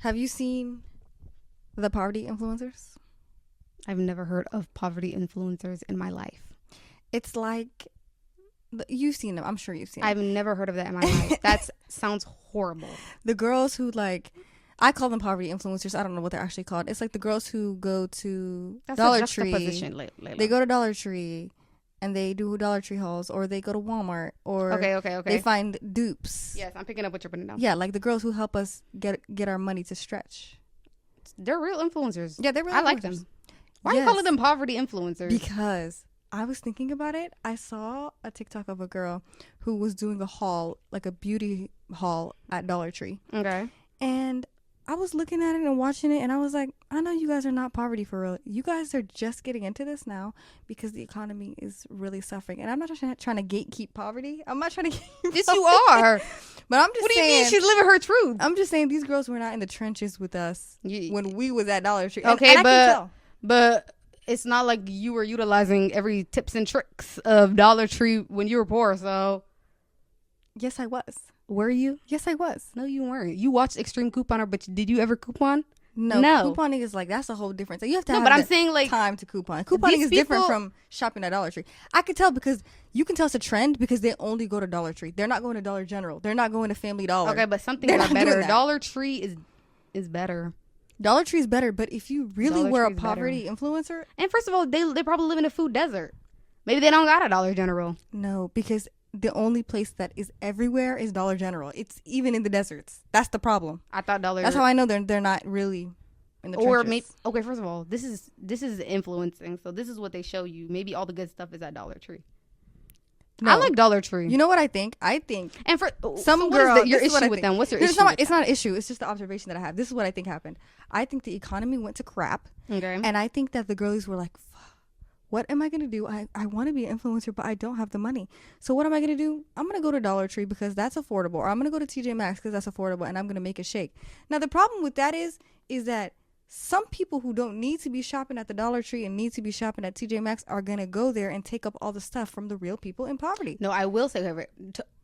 Have you seen the poverty influencers? I've never heard of poverty influencers in my life. It's like, you've seen them. I'm sure you've seen them. I've never heard of that in my life. That sounds horrible. The girls who I call them poverty influencers. I don't know what they're actually called. It's like the girls who go to Dollar Tree. They go to Dollar Tree and they do Dollar Tree hauls, or they go to Walmart, or okay. they find dupes. Yes, I'm picking up what you're putting down. Yeah, like the girls who help us get our money to stretch. They're real influencers. Yeah, they're real. I like them. Why are you calling them poverty influencers? Because I was thinking about it. I saw a TikTok of a girl who was doing a haul, like a beauty haul at Dollar Tree. Okay. And I was looking at it and watching it, and I was like, I know you guys are not poverty for real. You guys are just getting into this now because the economy is really suffering. And I'm not trying to gatekeep poverty. I'm not trying to Yes, you are. But I'm just saying. What do you mean she's living her truth? I'm just saying these girls were not in the trenches with us when we was at Dollar Tree. Okay, and but it's not like you were utilizing every tips and tricks of Dollar Tree when you were poor, so. Yes, I was. Were you? Yes, I was. No, you weren't. You watched Extreme Couponer, but did you ever coupon? No. Couponing is like, that's a whole different thing. You have to have I'm saying, like, time to coupon. Couponing is different from shopping at Dollar Tree. I could tell because you can tell it's a trend because they only go to Dollar Tree. They're not going to Dollar General. They're not going to Family Dollar. Okay, but something about better. Dollar Tree is better. Dollar Tree is better, but if you really were a poverty influencer. And first of all, they probably live in a food desert. Maybe they don't got a Dollar General. No, because the only place that is everywhere is Dollar General. It's even in the deserts. That's the problem. I thought That's how I know they're not really in the trenches. Or maybe, okay, first of all, this is influencing. So this is what they show you. Maybe all the good stuff is at Dollar Tree. No. I like Dollar Tree. You know what I think? And for some girl, your issue with them? What's your issue? It's not an issue. It's just the observation that I have. This is what I think happened. I think the economy went to crap. Okay. And I think that the girlies were like, what am I going to do? I want to be an influencer, but I don't have the money. So what am I going to do? I'm going to go to Dollar Tree because that's affordable. Or I'm going to go to TJ Maxx because that's affordable. And I'm going to make a shake. Now, the problem with that is that some people who don't need to be shopping at the Dollar Tree and need to be shopping at TJ Maxx are going to go there and take up all the stuff from the real people in poverty. No, I will say,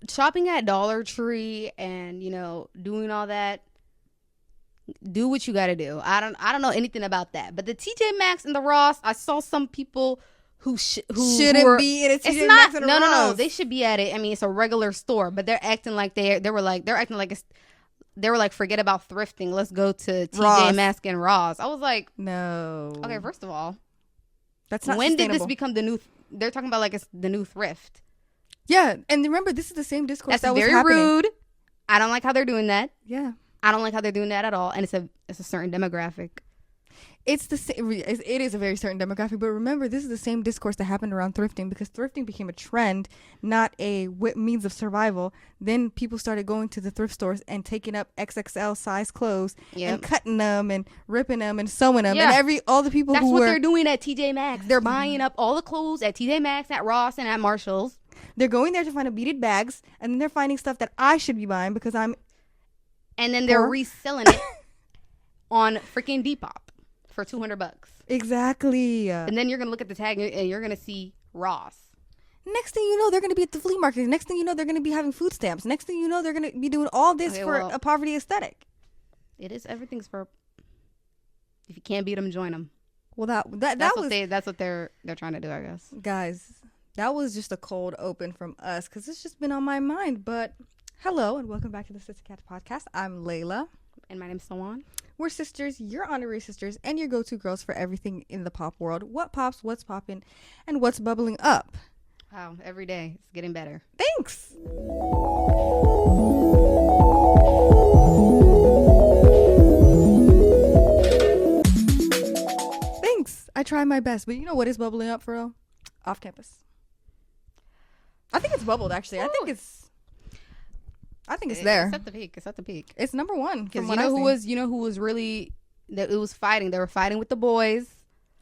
shopping at Dollar Tree and, doing all that, do what you got to do. I don't know anything about that. But the TJ Maxx and the Ross, I saw some people who shouldn't be in a TJ Maxx and a Ross. No, they should be at it. I mean, it's a regular store, but they're acting like they were like, forget about thrifting. Let's go to TJ Maxx and Ross. I was like, no. Okay, first of all, that's not when sustainable. did this become the new? They're talking about like it's the new thrift. Yeah, and remember, this is the same discourse that was very happening. Rude. I don't like how they're doing that. Yeah, I don't like how they're doing that at all, and it's a certain demographic. It's the same. It is a very certain demographic, but remember, this is the same discourse that happened around thrifting because thrifting became a trend, not a means of survival. Then people started going to the thrift stores and taking up XXL size clothes and cutting them and ripping them and sewing them. Yeah. And all the people that's what they're doing at TJ Maxx. They're buying up all the clothes at TJ Maxx, at Ross, and at Marshall's. They're going there to find beaded bags, and then they're finding stuff that I should be buying because I'm. And then they're reselling it on freaking Depop for $200. Exactly. And then you're gonna look at the tag and you're gonna see Ross. Next thing you know, they're gonna be at the flea market. Next thing you know, they're gonna be having food stamps. Next thing you know, they're gonna be doing all this a poverty aesthetic. It is. Everything's for. If you can't beat them, join them. Well, that's what they're trying to do, I guess. Guys, that was just a cold open from us because it's just been on my mind. But hello and welcome back to the Sister Cat Podcast. I'm Layla. And my name's Sawan. We're sisters, your honorary sisters, and your go-to girls for everything in the pop world. What pops, what's popping, and what's bubbling up. Wow, every day it's getting better. Thanks. Thanks. I try my best, but you know what is bubbling up for real? Off campus. I think it's bubbled, actually. Ooh. I think it's there. It's at the peak. It's number one. Because you know who was really that it was fighting. They were fighting with the boys.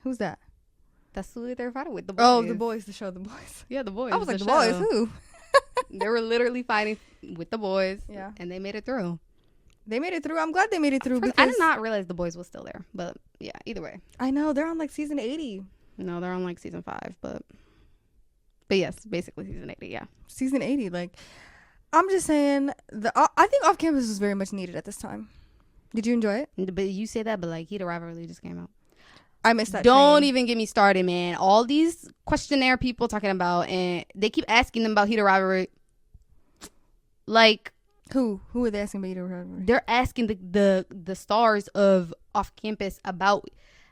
Who's that? That's who they were fighting with. The boys. Oh, the boys. The show, the boys. Yeah, the boys. I was like, the boys. Who? They were literally fighting with the boys. Yeah, and they made it through. I'm glad they made it through. Because I did not realize the boys was still there. But yeah, either way. I know they're on like season 80. No, they're on like season 5. But yes, basically season 80. Yeah, season 80. Like. I'm just saying, I think off campus was very much needed at this time. Did you enjoy it? But you say that, but like Heat of Rivalry just came out. I missed that. Don't train. even get me started, man. All these questionnaire people talking about, and they keep asking them about Heat of Rivalry. Like, who are they asking about Heat of Rivalry? They're asking the stars of Off Campus about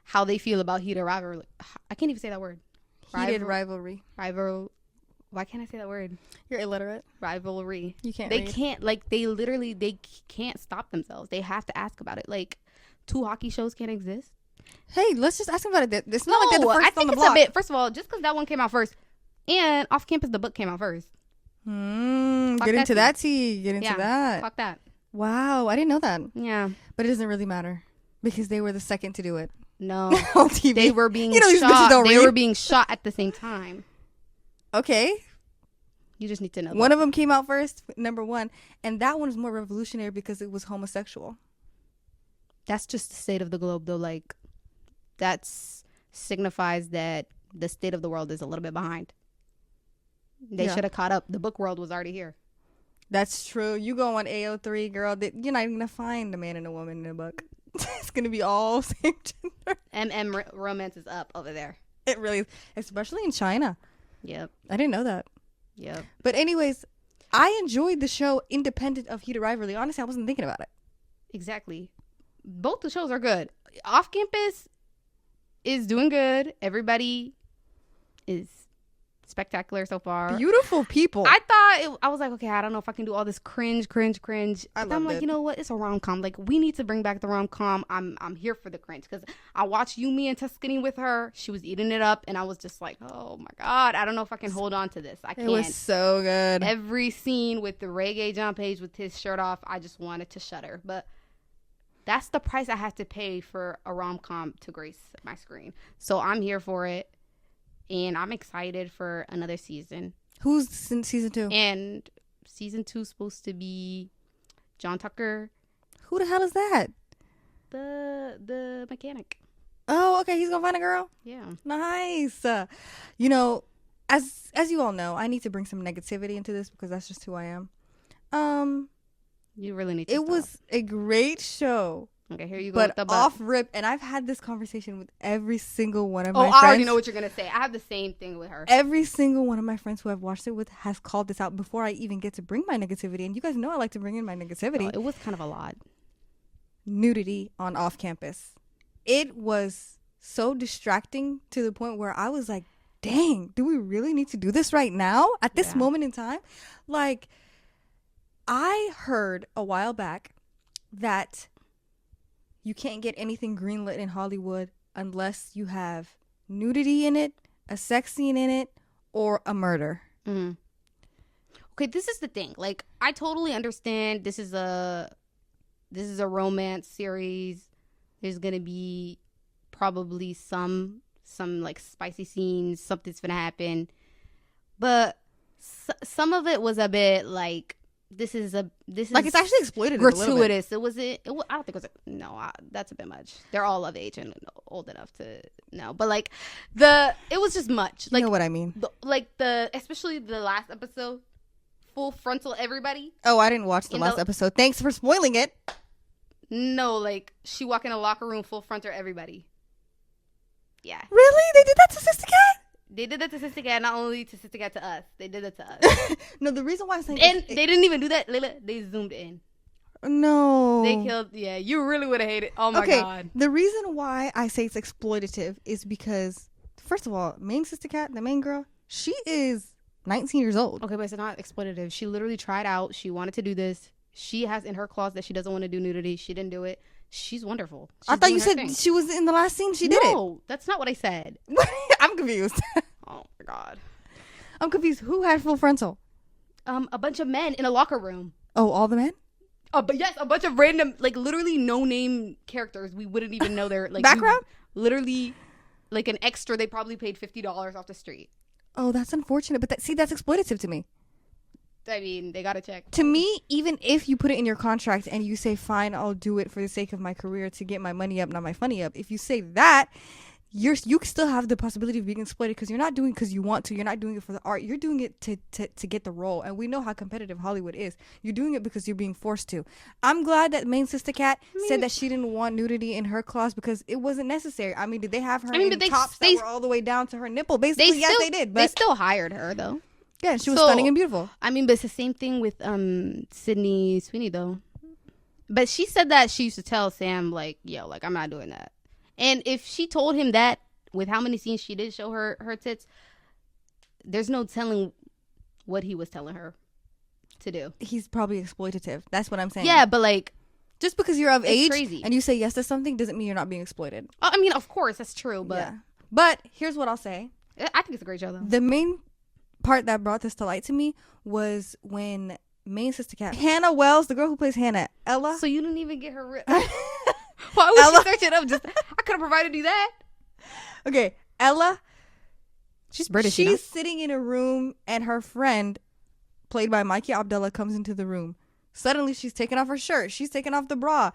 how they feel about Heat of Rivalry. I can't even say that word. Heated rivalry. Why can't I say that word? You're illiterate. Rivalry. You can't. They read. can't. Like, they can't stop themselves. They have to ask about it. Like, 2 hockey shows can't exist. Hey, let's just ask them about it. It's not like they're the first I think on the it's block. a bit. First of all, just because that one came out first, and Off Campus the book came out first. Get into that tea. Get into that. Fuck that. Wow, I didn't know that. Yeah, but it doesn't really matter because they were the second to do it. No, on TV. They were being these bitches shot. don't They read. were being shot at the same time. Okay. You just need to know. One of them came out first, number 1, and that one was more revolutionary because it was homosexual. That's just the state of the globe, though. Like, that signifies that the state of the world is a little bit behind. They should have caught up. The book world was already here. That's true. You go on AO3, girl, you're not even gonna find a man and a woman in a book. It's gonna be all same gender. Romance is up over there. It really is, especially in China. Yep. I didn't know that. Yep. But anyways, I enjoyed the show independent of Heat of Rivalry. Honestly, I wasn't thinking about it. Exactly. Both the shows are good. Off Campus is doing good. Everybody is spectacular so far. Beautiful people. I was like, okay, I don't know if I can do all this cringe. I'm like, it. you know what? It's a rom-com. Like, we need to bring back the rom-com. I'm here for the cringe because I watched Yumi and Tuscany with her. She was eating it up, and I was just like, oh my god, I don't know if I can hold on to this. I can't. It was so good. Every scene with the reggae John Page with his shirt off, I just wanted to shudder. But that's the price I have to pay for a rom-com to grace my screen. So I'm here for it. And I'm excited for another season. Who's in season 2? And season 2 is supposed to be John Tucker. Who the hell is that? The mechanic. Oh, okay. He's gonna find a girl. Yeah. Nice. You know, as you all know, I need to bring some negativity into this because that's just who I am. You really need to. It was a great show. Okay, here you go. But with the off rip, and I've had this conversation with every single one of my I friends. already know what you're gonna say. I have the same thing with her. Every single one of my friends who I've watched it with has called this out before I even get to bring my negativity. And you guys know I like to bring in my negativity. It was kind of a lot. Nudity on Off Campus. It was so distracting to the point where I was like, dang, do we really need to do this right now at this moment in time? Like, I heard a while back that you can't get anything greenlit in Hollywood unless you have nudity in it, a sex scene in it, or a murder. Mm-hmm. Okay, this is the thing. Like, I totally understand this is a romance series. There's gonna be probably some like spicy scenes. Something's gonna happen, but some of it was a bit like this is like it's actually exploited gratuitous. I don't think it was. That's a bit much. They're all of age and old enough to know, but like it was just much. Like, you know what I mean? Especially the last episode, full frontal everybody. Oh, I didn't watch the last episode. Thanks for spoiling it. No, like she walk in a locker room full frontal everybody. Yeah. Really? They did that to Sister Cat? They did that to Sister Cat, not only to Sister Cat, to us. They did it to us. No, the reason why I'm saying... And they didn't even do that. They zoomed in. No. They killed... Yeah, you really would have hated... Oh, my God. The reason why I say it's exploitative is because, first of all, main Sister Cat, the main girl, she is 19 years old. Okay, but it's not exploitative. She literally tried out. She wanted to do this. She has in her clause that she doesn't want to do nudity. She didn't do it. She's wonderful. I thought you said she was in the last scene. She did it. No, that's not what I said. I'm confused. Oh my God. I'm confused. Who had full frontal? A bunch of men in a locker room. Oh, all the men? But yes, a bunch of random, like literally no name characters. We wouldn't even know their like background. Literally, like an extra. They probably paid $50 off the street. Oh, that's unfortunate. But that's exploitative to me. I mean, they gotta check. To me, even if you put it in your contract and you say, fine, I'll do it for the sake of my career to get my money up, not my funny up. If you say that, you still have the possibility of being exploited because you're not doing it because you want to. You're not doing it for the art. You're doing it to get the role. And we know how competitive Hollywood is. You're doing it because you're being forced to. I'm glad that main sister cat said that she didn't want nudity in her clause because it wasn't necessary. I mean, did they have her in tops that were all the way down to her nipple? Basically, yes, they did. But they still hired her though. Yeah, she was stunning and beautiful. I mean, but it's the same thing with Sydney Sweeney though. But she said that she used to tell Sam like, yo, like I'm not doing that. And if she told him that with how many scenes she did show her tits, there's no telling what he was telling her to do. He's probably exploitative. That's what I'm saying. Yeah, but like, just because you're of age crazy. And you say yes to something doesn't mean you're not being exploited. I mean, of course, that's true. But But here's what I'll say. I think it's a great show, though. The main part that brought this to light to me was when main sister cat, Hannah Wells, the girl who plays Hannah, Ella. So you didn't even get her... Why would you search it up? Just I could have provided you that. Okay, Ella. She's British. She's sitting in a room, and her friend, played by Mikey Abdullah, comes into the room. Suddenly, she's taking off her shirt. She's taking off the bra.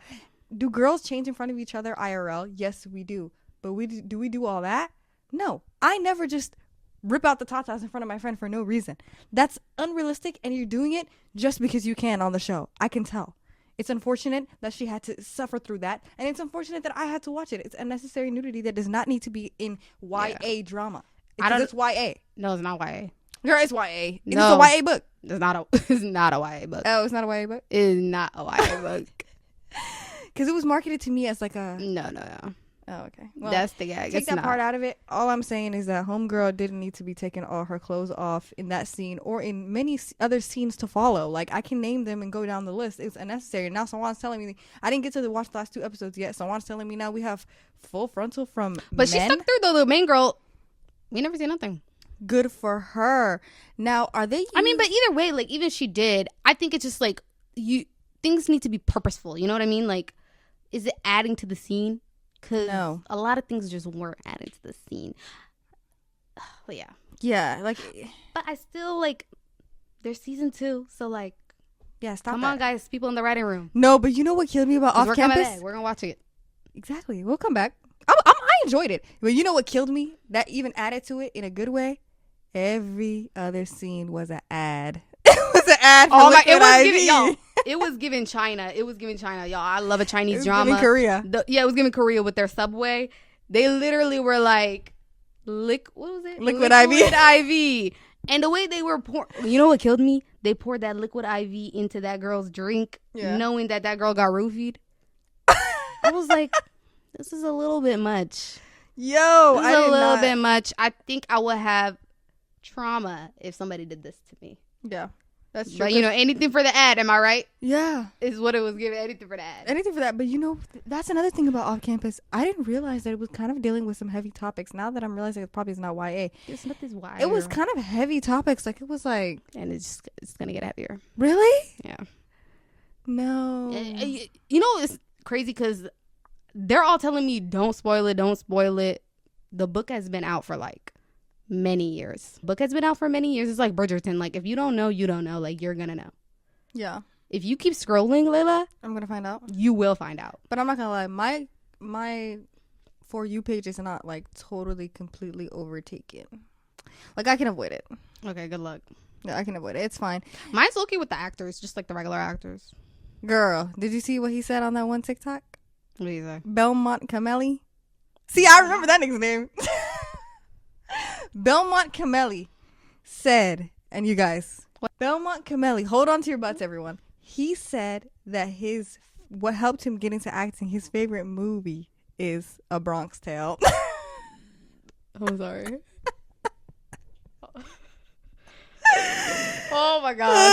Do girls change in front of each other IRL? Yes, we do. But do we do all that? No. I never just rip out the tatas in front of my friend for no reason. That's unrealistic, and you're doing it just because you can on the show. I can tell. It's unfortunate that she had to suffer through that, and it's unfortunate that I had to watch it. It's unnecessary nudity that does not need to be in YA drama. It's YA. No, it's not YA. Girl, it's YA. It's no, a YA book. It's not a YA book. Oh, it's not a YA book? It is not a YA book. Because it was marketed to me as like a... No. Oh, okay. Well, that's the gag. Take that part out of it. All I'm saying is that homegirl didn't need to be taking all her clothes off in that scene or in many other scenes to follow. Like, I can name them and go down the list. It's unnecessary. Now someone's telling me... I didn't get to watch the last 2 episodes yet. Someone's telling me now we have full frontal from But she stuck through, though. The main girl, we never see nothing. Good for her. Now, are they... I mean, but either way, like, even if she did, I think it's just, like, things need to be purposeful. You know what I mean? Like, is it adding to the scene? Because a lot of things just weren't added to the scene. But yeah, like, but I still like there's season 2, so like, yeah, stop. Come on, guys, people in the writing room. No, but you know what killed me about Off Campus? We're gonna watch it. Exactly, we'll come back. I enjoyed it, but you know what killed me? That even added to it in a good way. Every other scene was an ad. It was an ad for Liquid IV. It was giving China. It was giving China. Y'all, I love a Chinese drama. Giving Korea. It was giving Korea with their Subway. They literally were like, what was it? Liquid IV. And the way they were you know what killed me? They poured that Liquid IV into that girl's drink, knowing that girl got roofied. I was like, this is a little bit much. Yo, this is a little bit much. I think I would have trauma if somebody did this to me. Yeah. That's true. But, anything for the ad, am I right? Yeah. Is what it was giving. Anything for the ad. Anything for that. But, that's another thing about Off Campus. I didn't realize that it was kind of dealing with some heavy topics. Now that I'm realizing it probably is not YA. It's not this YA. It was kind of heavy topics. Like, it was like... And it's going to get heavier. Really? Yeah. No. It's crazy because they're all telling me, don't spoil it, don't spoil it. The book has been out for, like, many years. Book has been out for many years. It's like Bridgerton. Like, if you don't know, you don't know. Like, you're gonna know. Yeah. If you keep scrolling, Layla, I'm gonna find out. You will find out. But I'm not gonna lie, my For You page is not like totally completely overtaken. Like, I can avoid it. Okay, good luck. Yeah, I can avoid it. It's fine. Mine's okay with the actors, just like the regular actors. Girl, did you see what he said on that one TikTok? What did he say? Belmont Camelli. See, I remember that nigga's name. Belmont Camelli said, and you guys, Belmont Camelli, hold on to your butts, everyone. He said that what helped him get into acting, his favorite movie is A Bronx Tale. I'm sorry. Oh my god.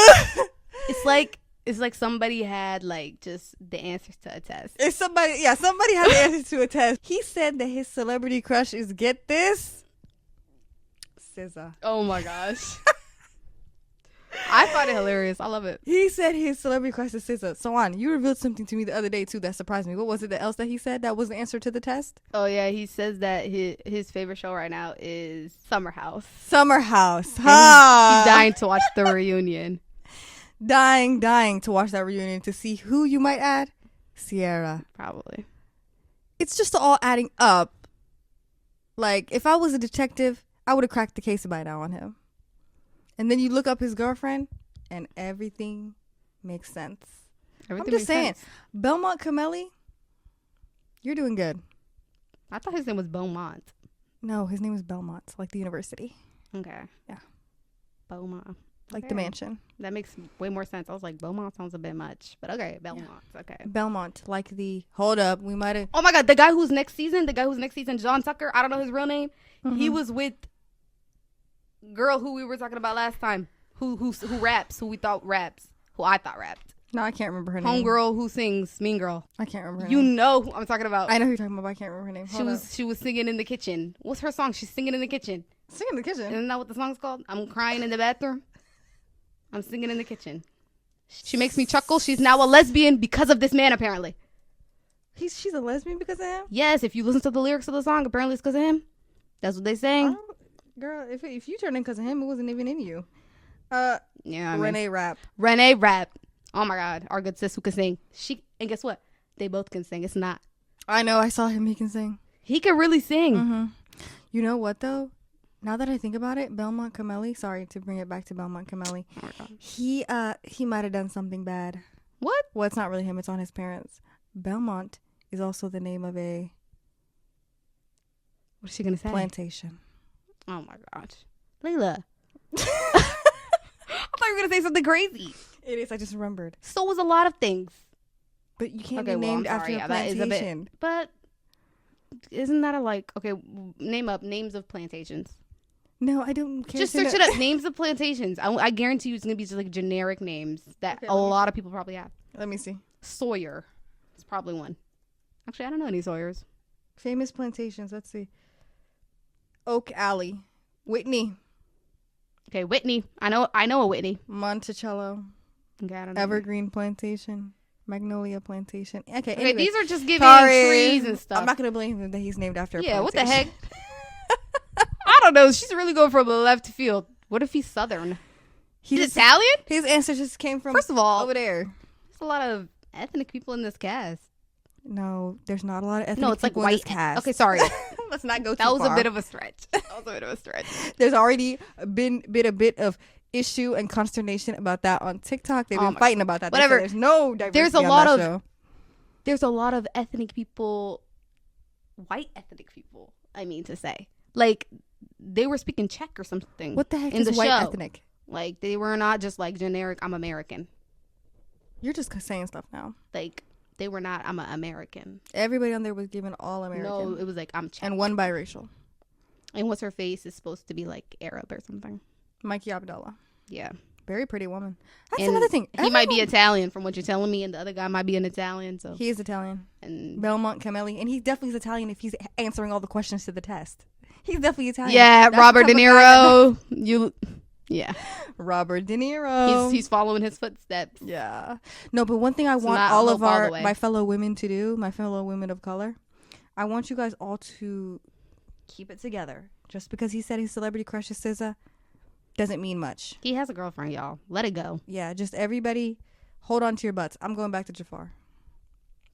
It's like somebody had like just the answers to a test. Somebody had the answers to a test. He said that his celebrity crush is, get this, SZA. Oh my gosh. I find it hilarious. I love it. He said his celebrity crush is SZA. So you revealed something to me the other day too that surprised me. What was it else that he said that was the answer to the test? Oh yeah, he says that his favorite show right now is Summer House. Summer House. He's dying to watch the reunion. Dying to watch that reunion to see who you might add. Sierra. Probably. It's just all adding up Like, if I was a detective, I would have cracked the case by now on him. And then you look up his girlfriend, and everything makes sense. I'm just saying, Belmont Camelli, you're doing good. I thought his name was Beaumont. No, his name is Belmont, like the university. Okay. Yeah. Beaumont. Like Okay. the mansion. That makes way more sense. I was like, Beaumont sounds a bit much. But okay, Belmont. Okay. Belmont, like the... Hold up, we might have... Oh my God, the guy who's next season, John Tucker, I don't know his real name. Mm-hmm. He was with girl who we were talking about last time, who raps, who we thought raps, who I thought rapped. No, I can't remember her name. Homegirl who sings Mean Girl. I can't remember her You name. know who I'm talking about. I know who you're talking about, but I can't remember her name. She was singing in the kitchen. What's her song? She's singing in the kitchen. Singing in the kitchen? Isn't that what the song's called? I'm crying in the bathroom. I'm singing in the kitchen. She makes me chuckle. She's now a lesbian because of this man, apparently. She's a lesbian because of him? Yes, if you listen to the lyrics of the song, apparently it's because of him. That's what they saying. Girl, if you turned in because of him, it wasn't even in you. Yeah, Renee Rapp. Renee Rapp. Oh my God, our good sis who can sing. And guess what? They both can sing. It's not. I know. I saw him. He can sing. He can really sing. Mm-hmm. You know what though? Now that I think about it, Belmont Camelli. Sorry to bring it back to Belmont Camelli. Oh my God. He might have done something bad. What? Well, it's not really him. It's on his parents. Belmont is also the name of a What's she gonna say? plantation. Oh my gosh, Layla. I thought you were gonna say something crazy. It is. I just remembered. So was a lot of things. But you can't Okay, be well, named I'm after sorry. a Yeah, that is plantation. a bit. But isn't that a like? Okay, name up names of plantations. No, I don't care. Just search it up. Names of plantations. I guarantee you it's gonna be just like generic names that a lot of people probably have. Let me see. Sawyer. It's probably one. Actually, I don't know any Sawyers. Famous plantations. Let's see. Oak Alley. Whitney. Okay, Whitney. I know a Whitney. Monticello. Okay, I don't know. Evergreen Plantation. Magnolia Plantation. Okay, Okay, anyway. these are just giving Sorry. trees and stuff. I'm not going to blame him that he's named after a Yeah, what plantation. the heck? I don't know. She's really going from left field. What if he's Southern? He's Italian? His answer just came from First of all, over there. there's a lot of ethnic people in this cast. No, there's not a lot of ethnic No, it's like people in white this cast. Okay, sorry. Let's not go too That was far. a bit of a stretch. There's already been a bit of issue and consternation about that on TikTok. They've been fighting about that. Whatever. There's no diversity There's a on lot that of show. There's a lot of ethnic people, white ethnic people, I mean to say. Like, they were speaking Czech or something. What the heck in is the white show. ethnic? Like, they were not just like generic, I'm American. You're just saying stuff now. Like, they were not, I'm an American. Everybody on there was given all American. No, it was like, I'm Czech. And one biracial. And what's her face is supposed to be like Arab or something. Mikey Abdallah. Yeah. Very pretty woman. That's And another thing. He might be Italian from what you're telling me, and the other guy might be an Italian. So He is Italian. and Belmont Camelli. And he definitely is Italian if he's answering all the questions to the test. He's definitely Italian. yeah, That's Robert the De type of guy Niro. Yeah, Robert De Niro. he's following his footsteps. Yeah. No, but one thing I want not all of hope all the way. my fellow women to do, my fellow women of color, I want you guys all to keep it together. Just because he said his celebrity crush is SZA doesn't mean much. He has a girlfriend, y'all. Let it go. Yeah, just everybody hold on to your butts. I'm going back to Jafar.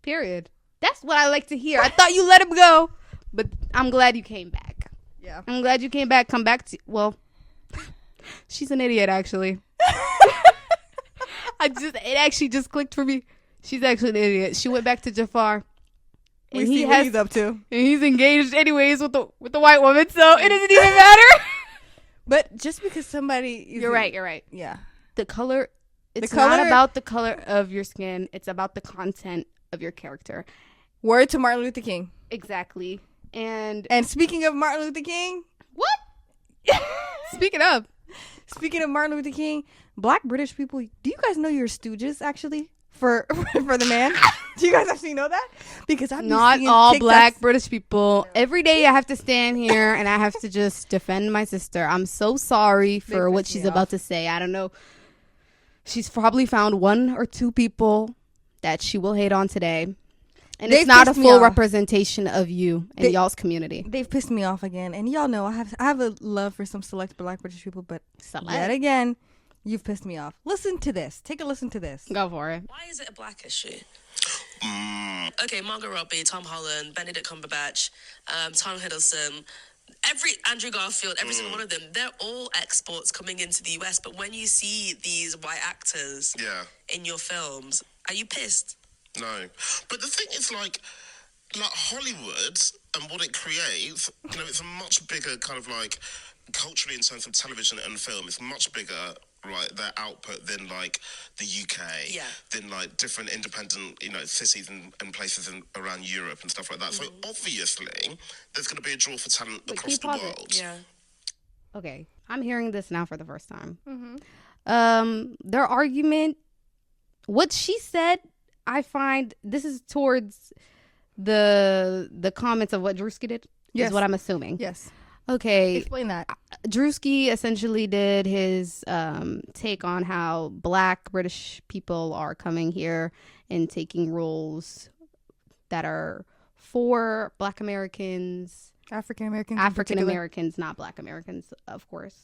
Period. That's what I like to hear. I thought you let him go, but I'm glad you came back. Yeah. I'm glad you came back. Come back to well. She's an idiot, actually. It actually just clicked for me. She's actually an idiot. She went back to Jafar. We And see what he's up to. And he's engaged anyways with the white woman, so it doesn't even matter. But just because somebody is You're right. Yeah. The color, it's color- not about the color of your skin. It's about the content of your character. Word to Martin Luther King. Exactly. And Speaking of Martin Luther King, what? Speaking of Martin Luther King, black British people, do you guys know you're stooges actually for the man? Do you guys actually know that? Because I'm not all black British people. Every day I have to stand here and I have to just defend my sister. I'm so sorry for what she's about to say. I don't know. She's probably found one or two people that she will hate on today. And it's not a full representation of you and y'all's community. They've pissed me off again. And y'all know I have a love for some select black British people, but Select. yet again, you've pissed me off. Listen to this. Take a listen to this. Go for it. Why is it a black issue? Okay, Margot Robbie, Tom Holland, Benedict Cumberbatch, Tom Hiddleston, Andrew Garfield, every single one of them, they're all exports coming into the US. But when you see these white actors in your films, are you pissed? No. But the thing is, like Hollywood and what it creates, you know, it's a much bigger kind of like culturally in terms of television and film, it's much bigger, right, their output than like the UK, than like different independent, you know, cities and places around Europe and stuff like that. So obviously there's going to be a draw for talent across the world. Yeah. Okay, I'm hearing this now for the first time. Their argument, what she said, I find this is towards the comments of what Druski did. Is what I'm assuming. Yes. Okay. Explain that. Druski essentially did his take on how Black British people are coming here and taking roles that are for Black Americans. African Americans, not Black Americans, of course.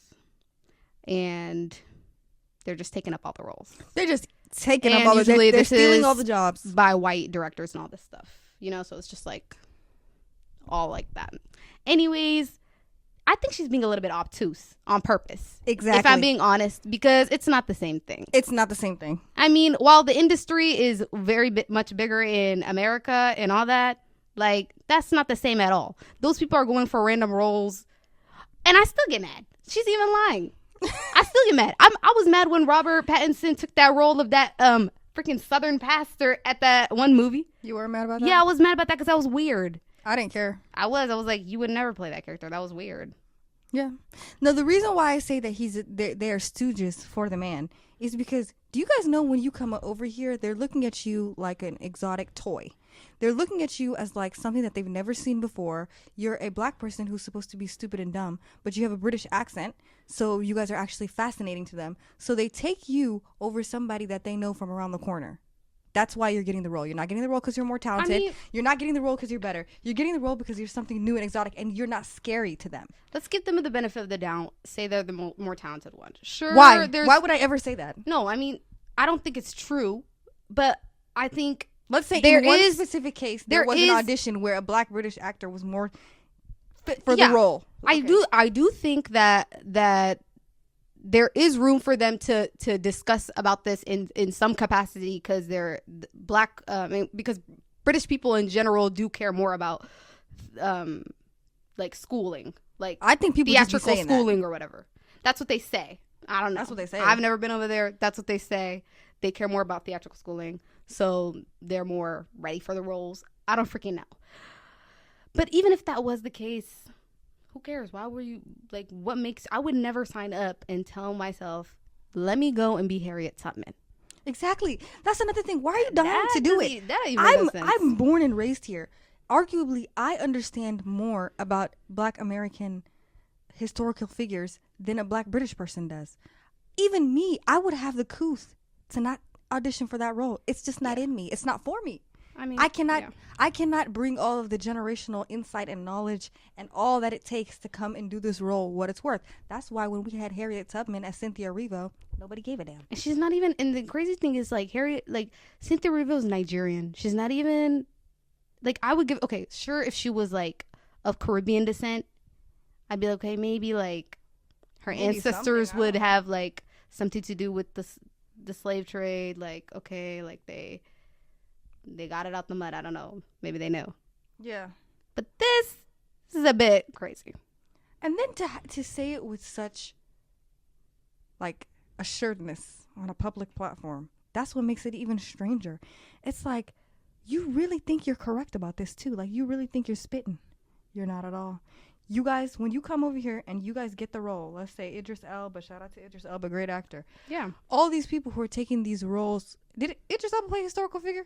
And they're just taking up all the roles. They're just taking up all the jobs. They're stealing all the jobs. By white directors and all this stuff. You know, so it's just like all like that. Anyways, I think she's being a little bit obtuse on purpose. Exactly. If I'm being honest, because it's not the same thing. It's not the same thing. I mean, while the industry is much bigger in America and all that, like, that's not the same at all. Those people are going for random roles, and I still get mad. She's even lying. I still get mad. I was mad when Robert Pattinson took that role of that freaking Southern pastor at that one movie. You were mad about that? Yeah, I was mad about that because that was weird. I didn't care. I was like, you would never play that character. That was weird. Yeah. No, the reason why I say that they are stooges for the man is because, do you guys know when you come over here, they're looking at you like an exotic toy. They're looking at you as like something that they've never seen before. You're a Black person who's supposed to be stupid and dumb, but you have a British accent, so you guys are actually fascinating to them. So they take you over somebody that they know from around the corner. That's why you're getting the role. You're not getting the role because you're more talented. You're not getting the role because you're better. You're getting the role because you're something new and exotic, and you're not scary to them. Let's give them the benefit of the doubt. Say they're the more talented one. Sure. Why? Why would I ever say that? No, I mean, I don't think it's true, but I think... Let's say in one specific case, there was an audition where a Black British actor was more fit for the role. Okay. I do think that there is room for them to discuss about this in some capacity, because they're Black, because British people in general do care more about like schooling, like I think people theatrical schooling or whatever. That's what they say. I don't know. That's what they say. I've never been over there. That's what they say. They care more about theatrical schooling, so they're more ready for the roles. I don't freaking know. But even if that was the case, who cares? Why were you, like, what makes, I would never sign up and tell myself, let me go and be Harriet Tubman. Exactly. That's another thing. Why are you dying to do it? That even makes sense. I'm born and raised here. Arguably, I understand more about Black American historical figures than a Black British person does. Even me, I would have the couth to not audition for that role. It's just not in me. It's not for me. I mean, I cannot bring all of the generational insight and knowledge and all that it takes to come and do this role what it's worth. That's why when we had Harriet Tubman as Cynthia Erivo, nobody gave a damn. And she's not even, and the crazy thing is, like, Cynthia Erivo is Nigerian. She's not even, like, I would give, okay, sure, if she was, like, of Caribbean descent, I'd be like, okay, maybe, like, her ancestors would have, like, something to do with the slave trade, like, okay, like, they got it out the mud. I don't know. Maybe they know. Yeah. But this is a bit crazy. And then to say it with such, like, assuredness on a public platform, that's what makes it even stranger. It's like, you really think you're correct about this too. Like, you really think you're spitting. You're not at all. You guys, when you come over here and you guys get the role, let's say Idris Elba, shout out to Idris Elba, great actor. Yeah. All these people who are taking these roles, did Idris Elba play a historical figure?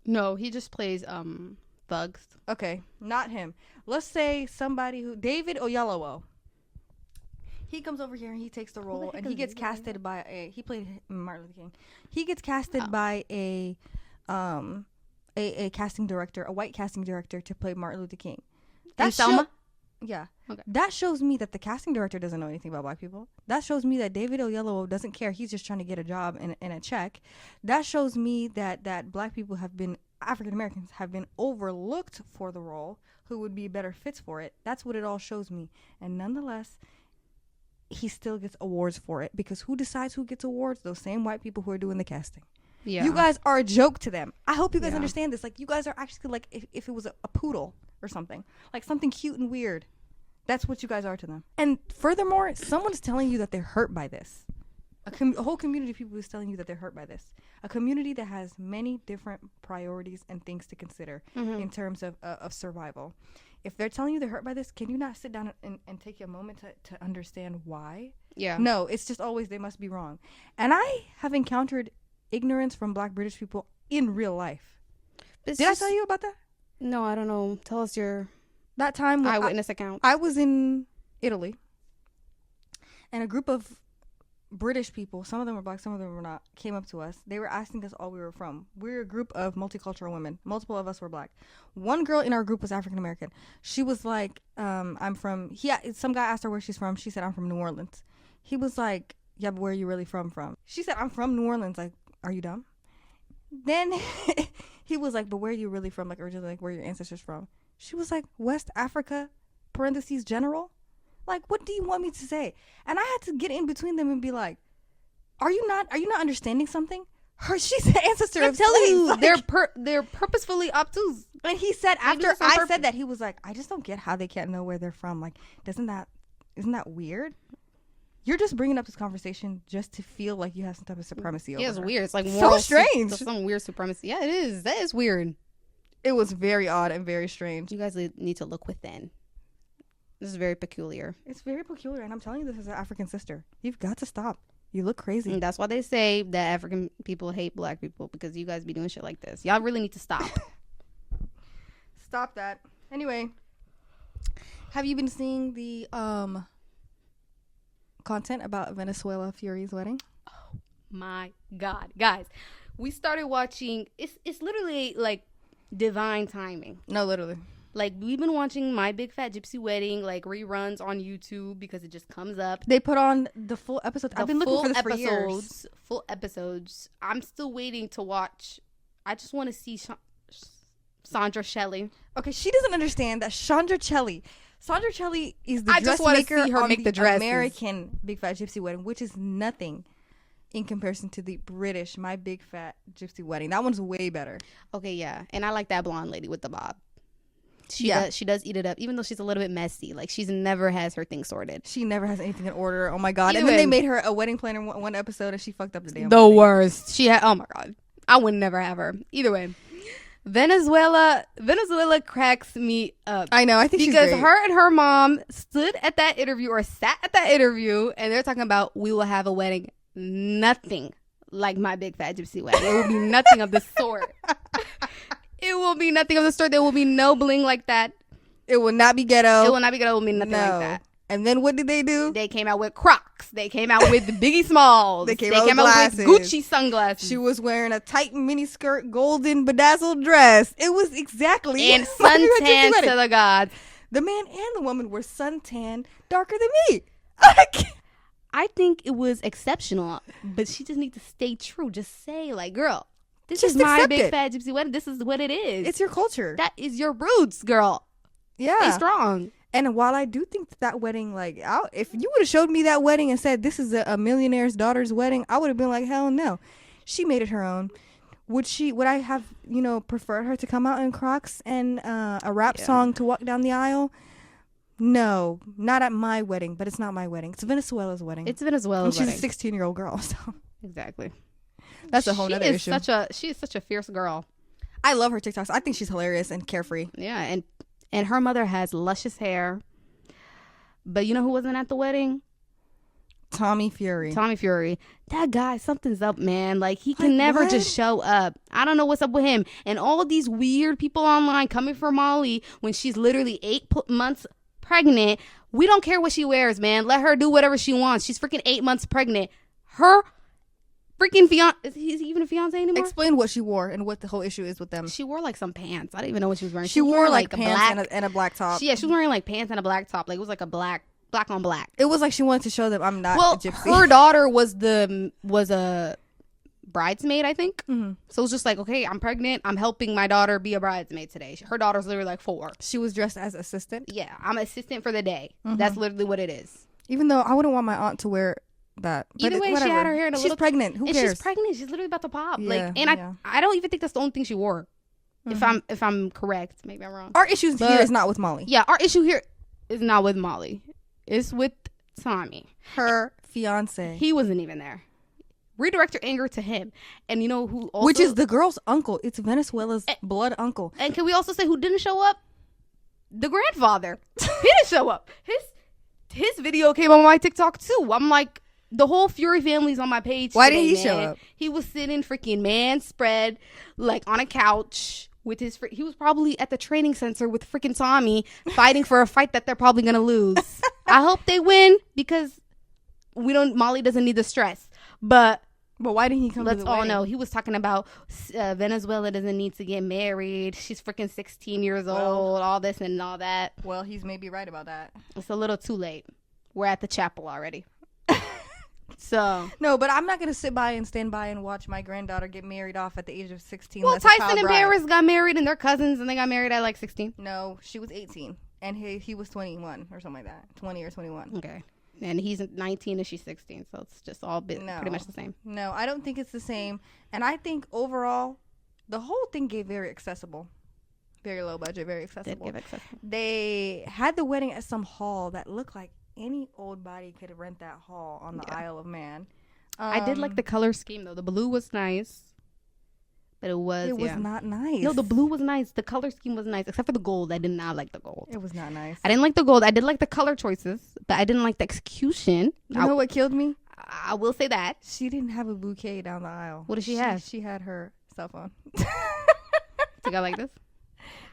No, he just plays thugs. Okay, not him. Let's say somebody who, David Oyelowo. He comes over here and he takes the role, and he gets casted by he played Martin Luther King. He gets casted by a casting director, a white casting director, to play Martin Luther King. That's Selma? Yeah. Okay. That shows me that the casting director doesn't know anything about Black people. That shows me that David Oyelowo doesn't care. He's just trying to get a job and a check. That shows me that Black people have been African Americans have been overlooked for the role, who would be better fits for it. That's what it all shows me. And nonetheless, he still gets awards for it, because who decides who gets awards? Those same white people who are doing the casting. Yeah. You guys are a joke to them. I hope you guys understand this. Like, you guys are actually like if it was a poodle or something, like something cute and weird. That's what you guys are to them. And furthermore, someone's telling you that they're hurt by this. A whole community of people is telling you that they're hurt by this. A community that has many different priorities and things to consider in terms of survival. If they're telling you they're hurt by this, can you not sit down and take a moment to understand why? Yeah. No, it's just always they must be wrong. And I have encountered ignorance from Black British people in real life. Did I tell you about that? No, I don't know. Tell us that time eyewitness account. I was in Italy, and a group of British people, some of them were Black, some of them were not, came up to us. They were asking us all we were from. We're a group of multicultural women. Multiple of us were Black. One girl in our group was African American. She was like, I'm from, some guy asked her where she's from. She said, I'm from New Orleans. He was like, yeah, but where are you really from? She said, I'm from New Orleans. Like, are you dumb? Then he was like, but where are you really from? Like, originally, like, where are your ancestors from? She was like, West Africa, parentheses, general. Like, what do you want me to say? And I had to get in between them and be like, are you not understanding something? She's an ancestor of slaves. I'm telling you, like, they're purposefully obtuse. And he said, after I said that, he was like, I just don't get how they can't know where they're from. Like, isn't that weird? You're just bringing up this conversation just to feel like you have some type of supremacy over her. It's weird. It's like so strange. Some weird supremacy. Yeah, it is. That is weird. It was very odd and very strange. You guys need to look within. This is very peculiar. It's very peculiar, and I'm telling you this as an African sister. You've got to stop. You look crazy. And that's why they say that African people hate Black people, because you guys be doing shit like this. Y'all really need to stop. Stop that. Anyway, have you been seeing the content about Venezuela Fury's wedding? Oh my God, guys, we started watching. It's literally like divine timing. No, literally. Like, we've been watching My Big Fat Gypsy Wedding, like, reruns on YouTube because it just comes up. They put on the full episodes. I've been looking for this for years. Full episodes. I'm still waiting to watch. I just want to see Sandra Shelley. Okay, she doesn't understand that Sandra Shelley is the dressmaker on the American Big Fat Gypsy Wedding, which is nothing in comparison to the British My Big Fat Gypsy Wedding. That one's way better. Okay, yeah. And I like that blonde lady with the bob. She does eat it up, even though she's a little bit messy. Like, she's never has her thing sorted. She never has anything in order. Oh my God. And then they made her a wedding planner one episode, and she fucked up the damn wedding. Worst. She had, oh my God. I would never have her. Either way. Venezuela cracks me up. I know. I think she's great. Because her and her mom stood at that interview, or sat at that interview, and they're talking about, we will have a wedding nothing like My Big Fat Gypsy Wedding. It will be nothing of the sort. It will be nothing of the sort. There will be no bling like that. It will not be ghetto. It will not be ghetto. It will be nothing like that. And then what did they do? They came out with Crocs. They came out with the Biggie Smalls. They came out with Gucci sunglasses. She was wearing a tight mini skirt, golden bedazzled dress. It was exactly. And suntan to the gods. The man and the woman were suntan, darker than me. I think it was exceptional, but she just needs to stay true. Just say, like, girl, this is My Big Fat Gypsy Wedding. This is what it is. It's your culture. That is your roots, girl. Yeah. Stay strong. And while I do think that wedding, like, if you would have showed me that wedding and said, this is a millionaire's daughter's wedding, I would have been like, hell no. She made it her own. Would I have, preferred her to come out in Crocs and a rap song to walk down the aisle? No, not at my wedding, but it's not my wedding. It's Venezuela's wedding. It's Venezuela's wedding. She's a 16-year-old girl, so. Exactly. That's a whole other issue. She is such a fierce girl. I love her TikToks. I think she's hilarious and carefree. Yeah, and her mother has luscious hair. But you know who wasn't at the wedding? Tommy Fury. That guy, something's up, man. Like, he can never just show up. I don't know what's up with him. And all these weird people online coming for Molly when she's literally 8 months pregnant. We don't care what she wears, man. Let her do whatever she wants. She's freaking 8 months pregnant. Her freaking fiance, is he even a fiance anymore? Explain what she wore and what the whole issue is with them. She wore like some pants. I don't even know what she was wearing. She wore like pants and a black top. Yeah, she was wearing like pants and a black top. Like, it was like a black on black. It was like she wanted to show them I'm not a gypsy. Her daughter was a bridesmaid, I think. Mm-hmm. So it was just like, okay, I'm pregnant. I'm helping my daughter be a bridesmaid today. Her daughter's literally like 4. She was dressed as assistant. Yeah, I'm assistant for the day. Mm-hmm. That's literally what it is. Even though I wouldn't want my aunt to wear that. But Either way, she had her hair in a She's little... pregnant. Who and cares? she's pregnant. She's literally about to pop. Yeah, I don't even think that's the only thing she wore. Mm-hmm. If I'm correct, maybe I'm wrong. Our issue here is not with Molly. Yeah, our issue here is not with Molly. It's with Tommy, her fiance. He wasn't even there. Redirect your anger to him. And you know who also... Which is the girl's uncle. It's Venezuela's blood uncle. And can we also say who didn't show up? The grandfather. He didn't show up. His video came on my TikTok too. I'm like, the whole Fury family's on my page. Why today, didn't he show up? He was sitting freaking man spread, like on a couch with his... He was probably at the training center with freaking Tommy fighting for a fight that they're probably going to lose. I hope they win because Molly doesn't need the stress. But why didn't he come to the let's all wedding? know he was talking about Venezuela doesn't need to get married. She's freaking 16 years old, all this and all that. Well, he's maybe right about that. It's a little too late. We're at the chapel already. So no, but I'm not gonna sit by and stand by and watch my granddaughter get married off at the age of 16. Well, Tyson and Paris got married and they're cousins and they got married at like 16. No, she was 18 and he was 21 or something like that, 20 or 21. Okay. And he's 19 and she's 16, so it's just all pretty much the same. No, I don't think it's the same. And I think overall, the whole thing gave very accessible. Very low budget, very accessible. Did give accessible. They had the wedding at some hall that looked like any old body could rent that hall on the Isle of Man. I did like the color scheme, though. The blue was nice. But it was not nice. No, the blue was nice. The color scheme was nice, except for the gold. I did not like the gold. It was not nice. I didn't like the gold. I did like the color choices, but I didn't like the execution. You know what killed me? I will say that. She didn't have a bouquet down the aisle. What did she have? She had her cell phone. To go like this?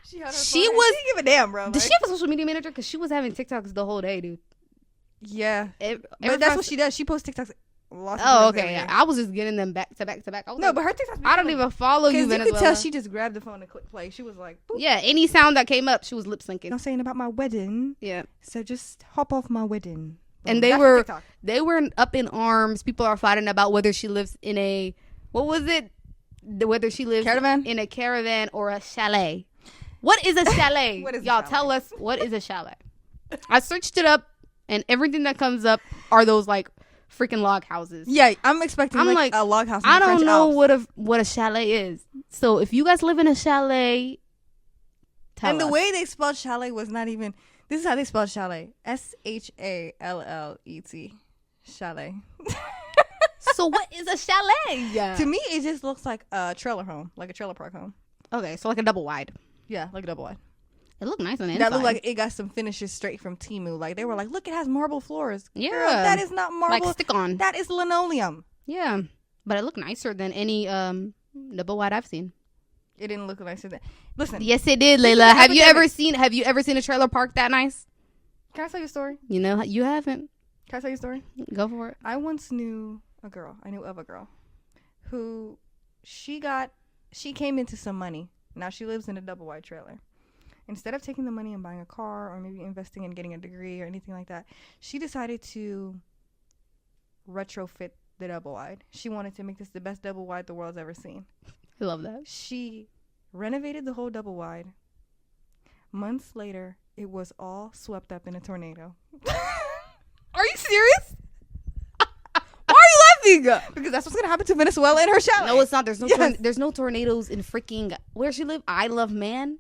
She had her phone. She didn't give a damn, bro. Did she have a social media manager? Because she was having TikToks the whole day, dude. Yeah. But that's what she does. She posts TikToks. Okay. Yeah. I was just getting them back to back to back. No, but her TikToks. I don't even follow you, Venezuela. You could tell she just grabbed the phone and clicked play. She was like, boop. Yeah, any sound that came up, she was lip syncing. I'm saying about my wedding. Yeah. So just hop off my wedding. And they were up in arms. People are fighting about whether she lives in a, what was it? Whether she lives in a caravan or a chalet. What is a chalet? Y'all tell us, what is a chalet? I searched it up, and everything that comes up are those like freaking log houses. Yeah, I'm expecting like a log house. I don't know what a chalet is. So if you guys live in a chalet, tell us. And the way they spelled chalet was not even. This is how they spelled chalet. SHALLET. Chalet. So what is a chalet? To me, it just looks like a trailer home, like a trailer park home. Okay, so like a double wide. Yeah, like a double wide. It looked nice on the inside. That looked like it got some finishes straight from Temu. Like they were like, look, it has marble floors. Yeah, girl, that is not marble. Like stick on. That is linoleum. Yeah, but it looked nicer than any double wide I've seen. It didn't look nicer than. Listen. Yes, it did, Layla. Have you ever seen a trailer park that nice? Can I tell you a story? You know, you haven't. Can I tell you a story? Go for it. I once knew a girl. I knew of a girl who she came into some money. Now she lives in a double wide trailer. Instead of taking the money and buying a car or maybe investing in getting a degree or anything like that, she decided to retrofit the double wide. She wanted to make this the best double wide the world's ever seen. I love that. She renovated the whole double wide. Months later, it was all swept up in a tornado. Are you serious? Why are you laughing? Because that's what's gonna happen to Venezuela and her chalet. No, it's not. There's no tornadoes in freaking where she live. Isle of Man.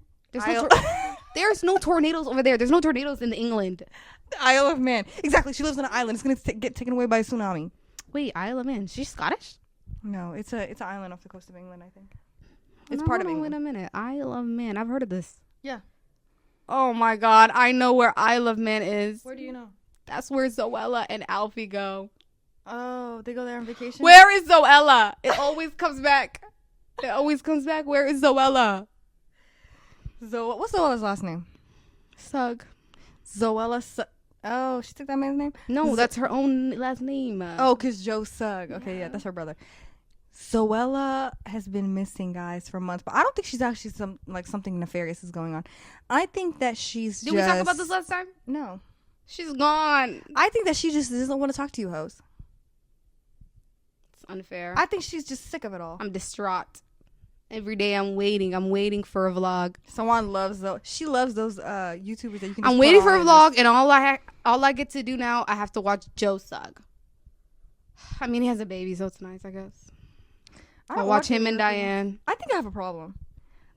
There's no tornadoes over there. There's no tornadoes in England. The Isle of Man. Exactly. She lives on an island. It's gonna get taken away by a tsunami. Wait, Isle of Man. She's Scottish? No, it's an island off the coast of England. I think it's part of England. Wait a minute. Isle of Man. I've heard of this. Yeah. Oh my God, I know where Isle of Man is. Where do you know? That's where Zoella and Alfie go. Oh, they go there on vacation? Where is Zoella? It always comes back. Where is Zoella? What's Zoella's last name? Sugg. Zoella Sugg. Oh, she took that man's name? No, that's her own last name. Because Joe Sugg. Okay, yeah, that's her brother. Zoella has been missing, guys, for months, but I don't think she's actually something nefarious is going on. I think that she's Did we talk about this last time? No. She's gone. I think that she just doesn't want to talk to you, hoes. It's unfair. I think she's just sick of it all. I'm distraught. Every day I'm waiting for a vlog. Someone loves those. She loves those YouTubers that you can. I'm waiting for a vlog, and all I get to do now, I have to watch Joe Sugg. I mean, he has a baby, so it's nice, I guess. I'll watch him and Diane. I think I have a problem.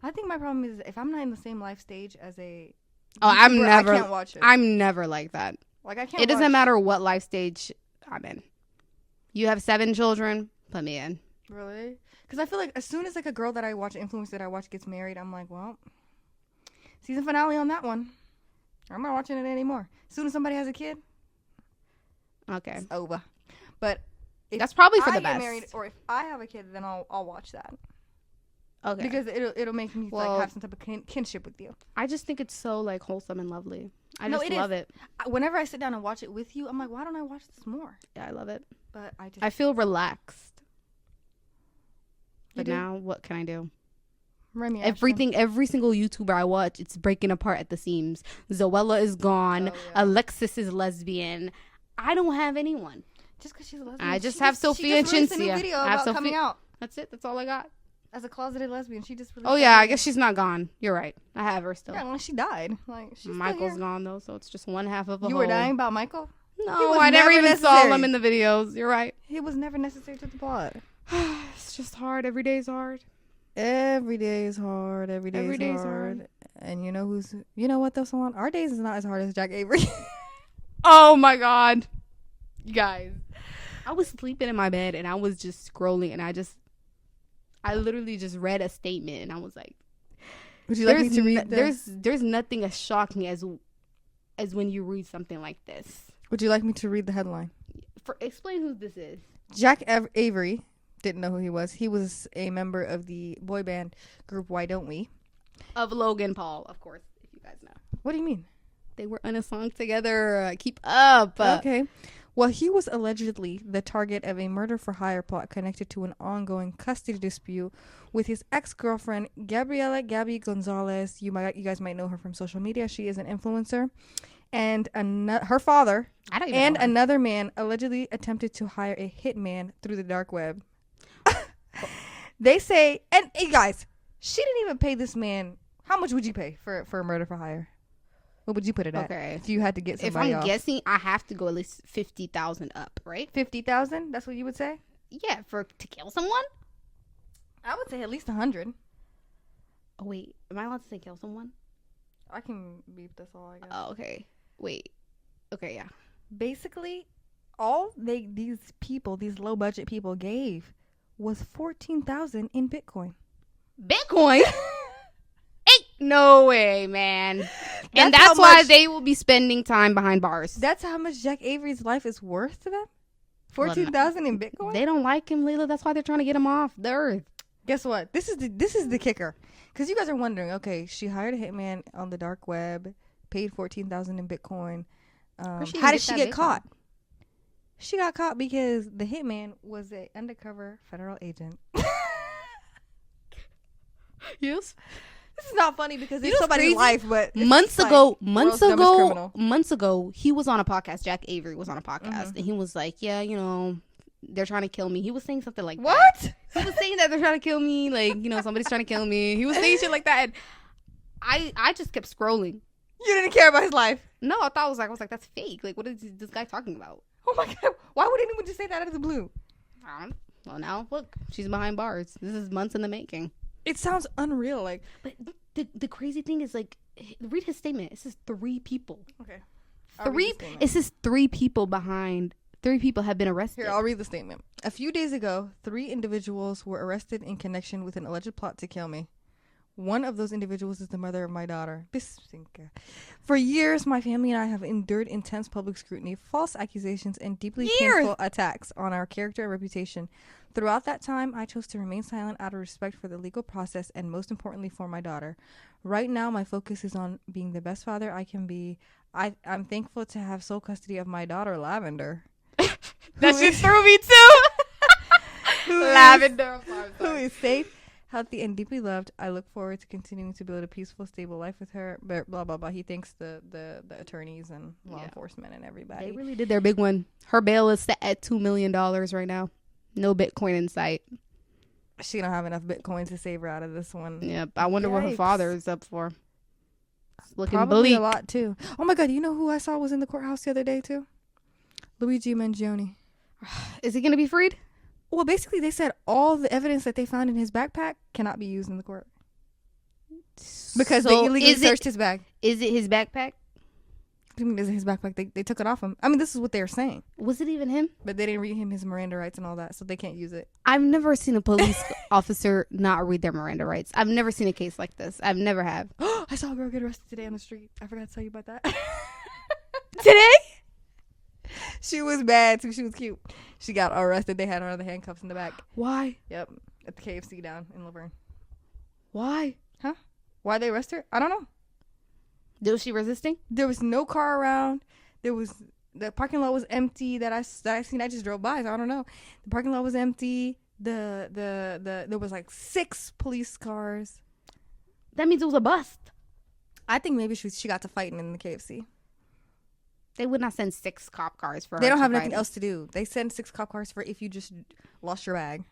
I think my problem is if I'm not in the same life stage as a YouTuber, I can't watch it. I'm never like that. Like I can't. It doesn't matter what life stage I'm in. You have 7 children, put me in. Really? Because I feel like as soon as like a girl that I watch, influencer that I watch gets married, I'm like, well, season finale on that one. I'm not watching it anymore. As soon as somebody has a kid, okay, it's over. But if that's probably for I the get best. married, or if I have a kid, then I'll watch that. Okay. Because it'll make me like have some type of kinship with you. I just think it's so like wholesome and lovely. I No, just love it. Whenever I sit down and watch it with you, I'm like, why don't I watch this more? Yeah, I love it. But I feel relaxed. You But do? now, what can I do? Remy, Every single YouTuber I watch, it's breaking apart at the seams. Zoella is gone. Oh, yeah. Alexis is lesbian. I don't have anyone. Just because she's a lesbian. I just have Sophia and She just released a new Chintzia. video I have about coming out That's it. That's all I got. as a closeted lesbian. She just released. Oh that yeah, I video. guess she's not gone. You're right. I have her still. Yeah, well, she died. Like she's Michael's still gone though, so it's just one half of a You whole. were dying about Michael? No, was I never never even saw necessary. him in the videos. You're right. He was never necessary to the plot. It's just hard. Every day's hard. Every day is hard. Every day Every is day's hard. hard. And you know what though, someone? Our days is not as hard as Jack Avery. Oh my god, you guys! I was sleeping in my bed and I was just scrolling, and I literally just read a statement, and I was like, Would you like me to read there's nothing as shocking as when you read something like this. Would you like me to read the headline? Explain who this is. Jack Avery, didn't know who he was. He was a member of the boy band group Why Don't We? Of Logan Paul, of course, if you guys know. What do you mean? They were in a song together. Keep up. Okay. Well, he was allegedly the target of a murder-for-hire plot connected to an ongoing custody dispute with his ex-girlfriend, Gabriela Gabby Gonzalez. You guys might know her from social media. She is an influencer. And her father and another man allegedly attempted to hire a hitman through the dark web. They say, and hey guys, she didn't even pay this man. How much would you pay for a murder-for-hire? What would you put it at? Okay. If you had to get somebody off. Guessing, I have to go at least 50,000 up, right? 50,000? That's what you would say? Yeah, to kill someone? I would say at least 100. Oh, wait. Am I allowed to say kill someone? I can beep this all, I guess. Oh, okay. Wait. Okay, yeah. Basically, all these low-budget people gave was 14,000 in Bitcoin. Bitcoin? Ain't no way, man. And that's why they will be spending time behind bars. That's how much Jack Avery's life is worth to them? 14,000 in Bitcoin? They don't like him, Layla. That's why they're trying to get him off the earth. Guess what? This is the kicker. Because you guys are wondering, okay, she hired a hitman on the dark web, paid 14,000 in Bitcoin. How did she get caught? She got caught because the hitman was an undercover federal agent. Yes. This is not funny because it's somebody's life, but months ago, he was on a podcast. Jack Avery was on a podcast, and he was like, "Yeah, they're trying to kill me." He was saying something like, "What?" That. He was saying that they're trying to kill me, like somebody's trying to kill me. He was saying shit like that, and I just kept scrolling. You didn't care about his life. No, I was like, that's fake. Like, what is this guy talking about? Oh my god! Why would anyone just say that out of the blue? Well, now look, she's behind bars. This is months in the making. It sounds unreal. Like, but the crazy thing is, like, read his statement. It says 3 people. Okay. It says 3 people behind. 3 people have been arrested. Here, I'll read the statement. A few days ago, 3 individuals were arrested in connection with an alleged plot to kill me. One of those individuals is the mother of my daughter. For years, my family and I have endured intense public scrutiny, false accusations, and deeply painful attacks on our character and reputation. Throughout that time, I chose to remain silent out of respect for the legal process and, most importantly, for my daughter. Right now, my focus is on being the best father I can be. I'm thankful to have sole custody of my daughter, Lavender. That shit threw me too. Lavender. Who is safe, healthy, and deeply loved. I look forward to continuing to build a peaceful, stable life with her. Blah, blah, blah. He thanks the attorneys and law enforcement and everybody. They really did their big one. Her bail is set at $2 million right now. No Bitcoin in sight. She don't have enough Bitcoin to save her out of this one. Yep. I wonder what her father is up for. It's looking Probably bleak. a lot too. Oh my God, you know who I saw was in the courthouse the other day too? Luigi Mangione. Is he going to be freed? Well, basically they said all the evidence that they found in his backpack cannot be used in the court. Because they illegally searched his bag. Is it his backpack? What do you mean is it his backpack? They took it off him. I mean, this is what they were saying. Was it even him? But they didn't read him his Miranda rights and all that, so they can't use it. I've never seen a police officer not read their Miranda rights. I've never seen a case like this. I've never have. I saw a girl get arrested today on the street. I forgot to tell you about that. Today? She was bad too. She was cute. She got arrested. They had her on the handcuffs in the back. Why? Yep. At the KFC down in Laverne. Why? Huh? Why they arrested her? I don't know. Was she resisting? There was no car around. The parking lot was empty that I seen. I just drove by, so I don't know. The parking lot was empty. There was like 6 police cars. That means it was a bust. I think maybe she got to fighting in the KFC. They would not send 6 cop cars for her. They don't to have fight. nothing else to do. They send 6 cop cars for if you just lost your bag.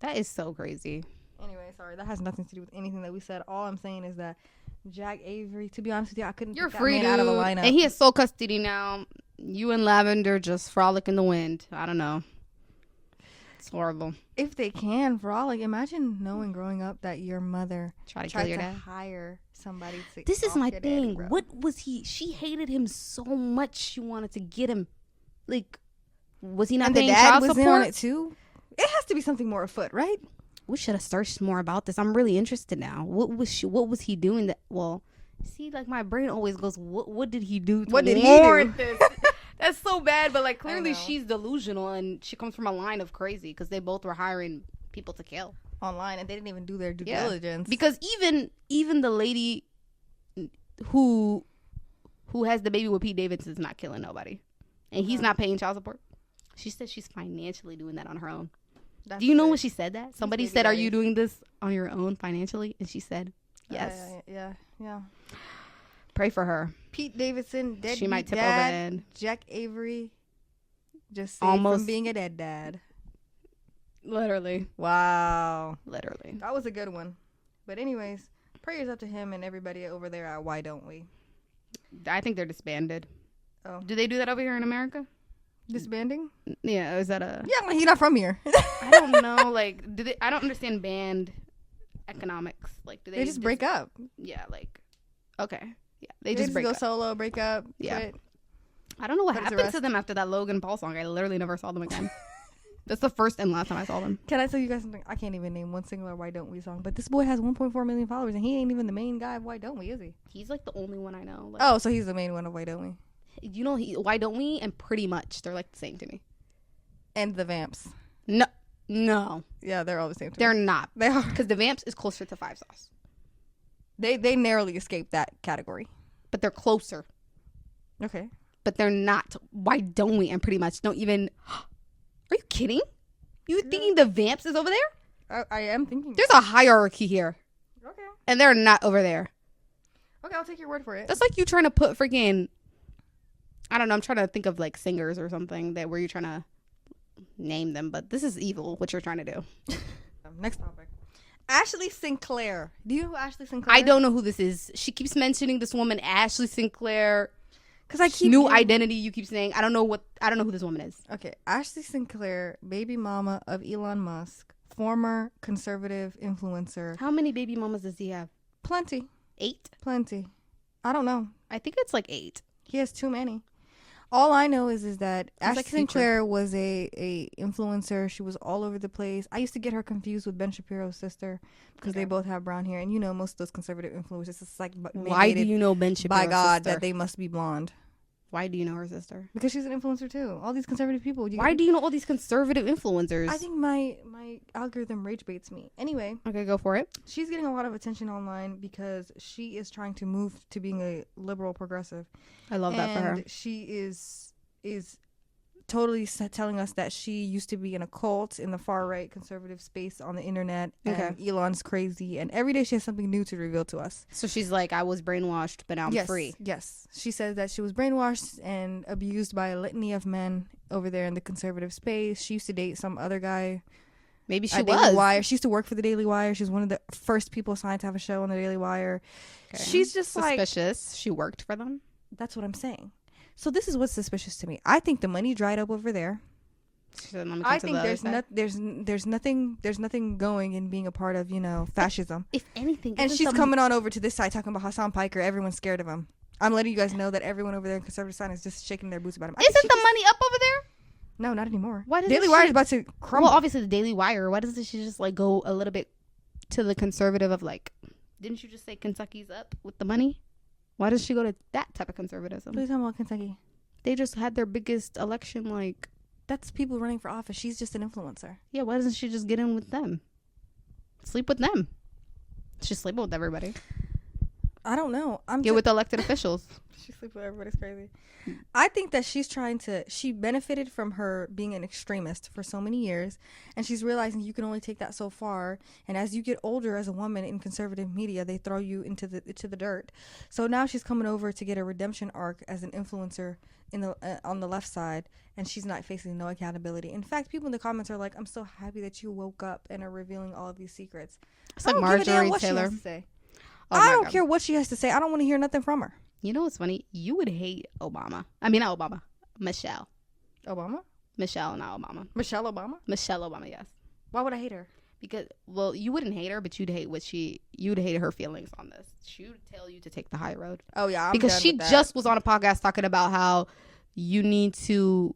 That is so crazy. Anyway, sorry, that has nothing to do with anything that we said. All I'm saying is that Jack Avery, to be honest with you, I couldn't You're pick free, that dude. man out of a lineup. And he has sole custody now. You and Lavender just frolic in the wind. I don't know. It's horrible. If they can, for all, like, imagine knowing growing up that your mother Tried to tried kill your to dad. hire somebody to. This is off my your daddy, thing. bro. What was he? She hated him so much. She wanted to get him. Like, was he not And the paying dad child was support? in on it too. It has to be something more afoot, right? We should have searched more about this. I'm really interested now. What was he doing that? Well, see, like my brain always goes, what did he do? What did he warrant do? this? That's so bad. But like clearly know. she's delusional and she comes from a line of crazy because they both were hiring people to kill Online, and they didn't even do their due diligence. Because even the lady who has the baby with Pete Davidson is not killing nobody, and he's not paying child support. She said she's financially doing that on her own. That's Do you know sick. when she said that? Somebody baby said, "Are daddies. you doing this on your own financially?" And she said, "Yes." Yeah. Pray for her. Pete Davidson, dead. She might tip dad, over the end. Jack Avery, just saved Almost from being a dead dad. Literally. Wow, Literally. that was a good one. But anyways, prayers up to him and everybody over there at Why Don't We? I think they're disbanded. Oh, Do they do that over here in America? disbanding? Yeah. Is that a? Yeah, he's not from here. I don't know. Like, do they? I don't understand band economics. Like, do they? They just break up. Yeah. Like, okay. Yeah. They They just break go up. solo, break up. Yeah. Quit. I don't know what But it's a happened to rest. them after that Logan Paul song. I literally never saw them again. That's the first and last time I saw them. Can I tell you guys something? I can't even name one singular Why Don't We song, but this boy has 1.4 million followers, and he ain't even the main guy of Why Don't We, is he? He's like the only one I know. Like, Oh, so he's the main one of Why Don't We? you know, Why Don't We? And Pretty Much. They're like the same to me. And the Vamps. No. Yeah, they're all the same to They're me. not. They are. Because the Vamps is closer to Five Sauce. They narrowly escaped that category. But they're closer. Okay. But they're not. Why Don't We? And Pretty Much don't even. Are you kidding? You thinking the Vamps is over there? I am thinking. There's a hierarchy here. Okay. And they're not over there. Okay, I'll take your word for it. That's like you trying to put freaking. I don't know. I'm trying to think of like singers or something that where you're trying to name them. But this is evil, what you're trying to do. Next topic. Ashley Sinclair. Do you know who Ashley Sinclair I is? don't know who this is. She keeps mentioning this woman, Ashley Sinclair. Because I keep New getting- identity, you keep saying. I don't know who this woman is. Okay, Ashley Sinclair, baby mama of Elon Musk, former conservative influencer. How many baby mamas does he have? Plenty. 8? Plenty. I don't know. I think it's like 8. He has too many. All I know is that Sounds Ashley like Future. Sinclair was a influencer. She was all over the place. I used to get her confused with Ben Shapiro's sister because they both have brown hair. And you know, most of those conservative influencers, it's like Why do mandated you know Ben Shapiro's by God sister? that they must be blonde. Why do you know her sister? Because she's an influencer too. All these conservative people. Why do you know all these conservative influencers? I think my algorithm rage baits me. Anyway, Okay, go for it. she's getting a lot of attention online because she is trying to move to being a liberal progressive. I love that for her. And she is totally telling us that she used to be in a cult in the far right conservative space on the internet. And Elon's crazy, and every day she has something new to reveal to us. So she's like, I was brainwashed, but now I'm free. Yes. She says that she was brainwashed and abused by a litany of men over there in the conservative space. She used to date some other guy. Maybe she was. Daily Wire. She used to work for the Daily Wire. She was one of the first people assigned to have a show on the Daily Wire. Okay. She's just suspicious. She worked for them. That's what I'm saying. So this is what's suspicious to me. I think the money dried up over there. I think there's nothing going in being a part of, fascism. If anything, and she's coming on over to this side talking about Hassan Piker. Everyone's scared of him. I'm letting you guys know that everyone over there in conservative side is just shaking their boots about him. Isn't the money up over there? No, not anymore. Why doesn't Daily Wire is about to crumble. Well, obviously the Daily Wire. Why doesn't she just like go a little bit to the conservative of like? Didn't you just say Kentucky's up with the money? Why does she go to that type of conservatism? What are you talking about, Kentucky? They just had their biggest election. Like, that's people running for office. She's just an influencer. Yeah, why doesn't she just get in with them? Sleep with them. She's sleeping with everybody. I don't know. Get with elected officials. She sleeps with everybody's crazy. I think that she benefited from her being an extremist for so many years, and she's realizing you can only take that so far. And as you get older as a woman in conservative media, they throw you into the dirt. So now she's coming over to get a redemption arc as an influencer on the left side, and she's not facing no accountability. In fact, people in the comments are like, "I'm so happy that you woke up and are revealing all of these secrets." It's like Marjorie Taylor. I don't care what she has to say. I don't want to hear nothing from her. You know what's funny? You would hate Obama. I mean, not Obama. Michelle. Obama? Michelle, not Obama. Michelle Obama? Michelle Obama, yes. Why would I hate her? Because, well, you wouldn't hate her, but you'd hate her feelings on this. She would tell you to take the high road. Oh, yeah. Because she just was on a podcast talking about how you need to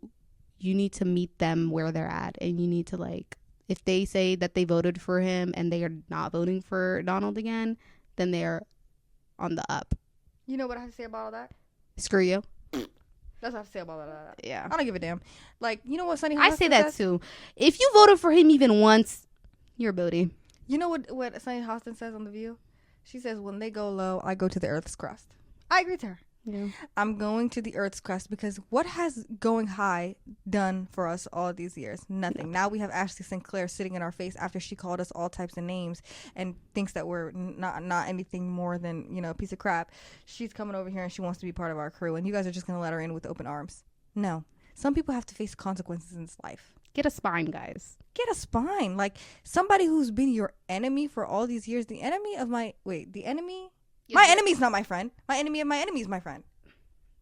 meet them where they're at. And you need to, like, if they say that they voted for him and they are not voting for Donald again, then they're on the up. You know what I have to say about all that? Screw you. That's what I have to say about all that. Yeah. I don't give a damn. Like, you know what Sunny Hostin says? I say that too. If you voted for him even once, you're a booty. You know what Sunny Hostin says on The View? She says, when they go low, I go to the Earth's crust. I agree with her. Yeah. I'm going to the Earth's crust because what has going high done for us all these years? Nothing. Now we have Ashley Sinclair sitting in our face after she called us all types of names and thinks that we're not anything more than, a piece of crap. She's coming over here and she wants to be part of our crew, and you guys are just going to let her in with open arms. No. Some people have to face consequences in this life. Get a spine, guys. Get a spine. Like, somebody who's been your enemy for all these years. My enemy's not my friend. My enemy of my enemy is my friend.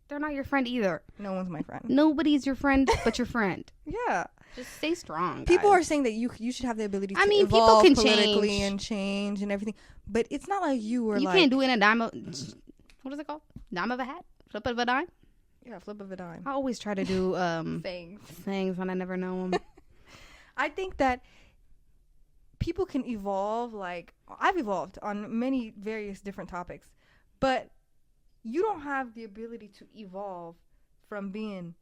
They're not your friend either. No one's my friend. Nobody's your friend but your friend. Yeah. Just stay strong, people guys. are saying that you should have the ability to evolve people can politically and change and everything. But it's not like you can't do it in a dime of... What is it called? Dime of a hat? Flip of a dime? Yeah, flip of a dime. I always try to do things and I never know them. I think that people can evolve. Like, I've evolved on many various different topics, but you don't have the ability to evolve from being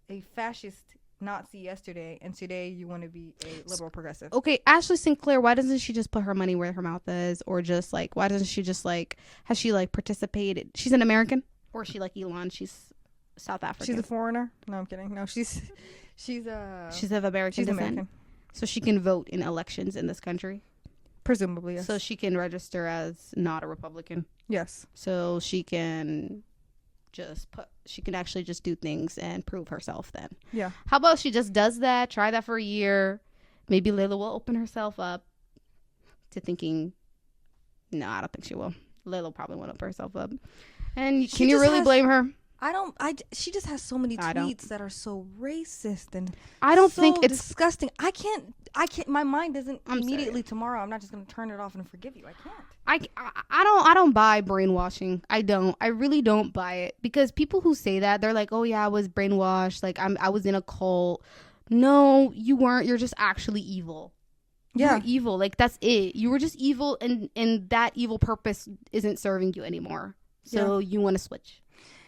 a fascist Nazi yesterday and today you want to be a liberal progressive. Okay, Ashley Sinclair, why doesn't she just put her money where her mouth is? Or just like, why doesn't she just like, has she like participated? She's an American? Or is she like Elon? She's South African. She's a foreigner? No, I'm kidding. No, she's of American descent. American. So she can vote in elections in this country? Presumably, yes. So she can register as not a Republican? Yes. So she can actually just do things and prove herself then. Yeah. How about she just does that, try that for a year? Maybe Layla will open herself up to thinking, no, I don't think she will. Layla probably won't open herself up. And can you really blame her? She just has so many tweets that are so racist and I don't think it's disgusting. I can't, my mind doesn't immediately tomorrow. I'm not just going to turn it off and forgive you. I can't. I don't buy brainwashing. I really don't buy it, because people who say that, they're like, oh yeah, I was brainwashed. Like I was in a cult. No, you weren't. You're just actually evil. Yeah. You're evil. Like that's it. You were just evil, and that evil purpose isn't serving you anymore. So you want to switch.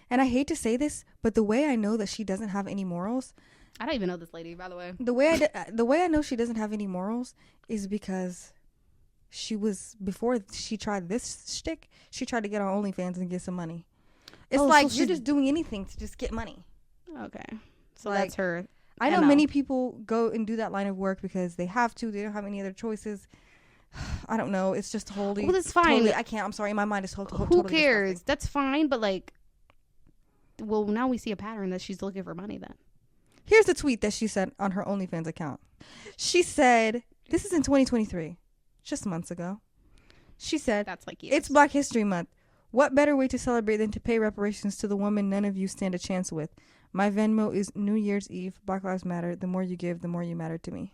And I hate to say this, but the way I know that she doesn't have any morals. I don't even know this lady, by the way. The way I know she doesn't have any morals is because before she tried this shtick, she tried to get on OnlyFans and get some money. It's you're just doing anything to just get money. Okay. So like, that's her. I know many people go and do that line of work because they have to. They don't have any other choices. I don't know. It's just wholly. Well, that's fine. Totally, I can't. I'm sorry. My mind is totally. Who cares? Disgusting. That's fine. But like, well, now we see a pattern that she's looking for money. Then here's the tweet that she sent on her OnlyFans account. She said, "This is in 2023, just months ago." She said, "That's like years. It's Black History Month. What better way to celebrate than to pay reparations to the woman none of you stand a chance with? My Venmo is New Year's Eve. Black Lives Matter. The more you give, the more you matter to me."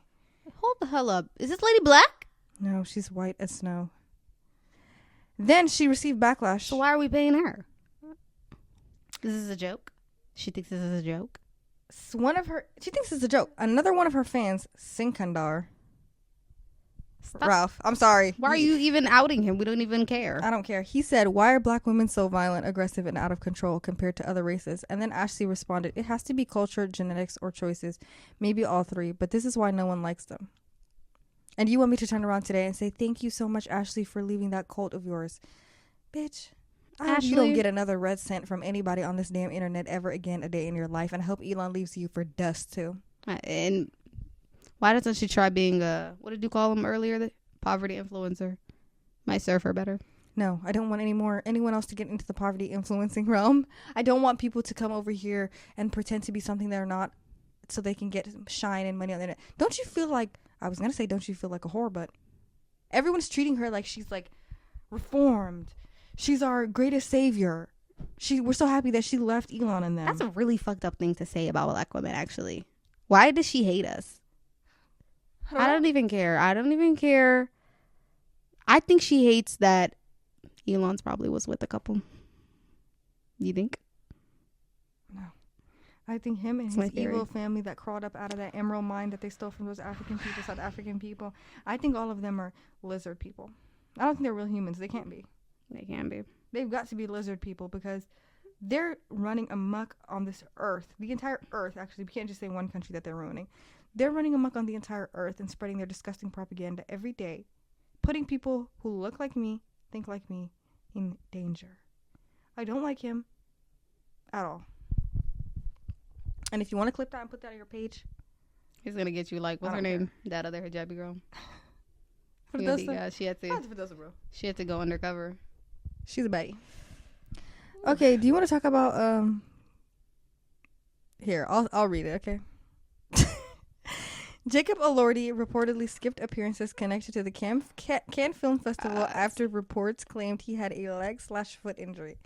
Hold the hell up. Is this lady black? No, she's white as snow. Then she received backlash. So why are we paying her? This is a joke. She thinks this is a joke. She thinks it's a joke. Another one of her fans, Sinkandar. Ralph, I'm sorry. Why are you even outing him? We don't even care. I don't care. He said, "Why are black women so violent, aggressive, and out of control compared to other races?" And then Ashley responded, "It has to be culture, genetics, or choices. Maybe all three, but this is why no one likes them." And you want me to turn around today and say, "Thank you so much, Ashley, for leaving that cult of yours." Bitch, I hope you don't get another red cent from anybody on this damn internet ever again a day in your life. And I hope Elon leaves you for dust, too. And why doesn't she try being what did you call him earlier? The poverty influencer. Might serve her better. No, I don't want anyone else to get into the poverty influencing realm. I don't want people to come over here and pretend to be something they're not so they can get shine and money on the internet. Don't you feel like, I was going to say, don't you feel like a whore, but everyone's treating her like she's like reformed. She's our greatest savior. We're so happy that she left Elon and them. That's a really fucked up thing to say about black women, actually. Why does she hate us? I don't even care. I think she hates that Elon's probably was with a couple. You think? No. I think him and his evil family that crawled up out of that emerald mine that they stole from those African people, South African people, I think all of them are lizard people. I don't think they're real humans. They can't be. They can be. They've got to be lizard people because they're running amok on this earth. The entire earth, actually. We can't just say one country that they're ruining. They're running amok on the entire earth and spreading their disgusting propaganda every day, putting people who look like me, think like me, in danger. I don't like him at all. And if you want to clip that and put that on your page, he's going to get you like, what's her name? That other hijabi girl. She had to go undercover. She's a baddie. Okay, do you want to talk about here, I'll read it, okay? Jacob Elordi reportedly skipped appearances connected to the Cannes Film Festival after reports claimed he had a leg/foot injury.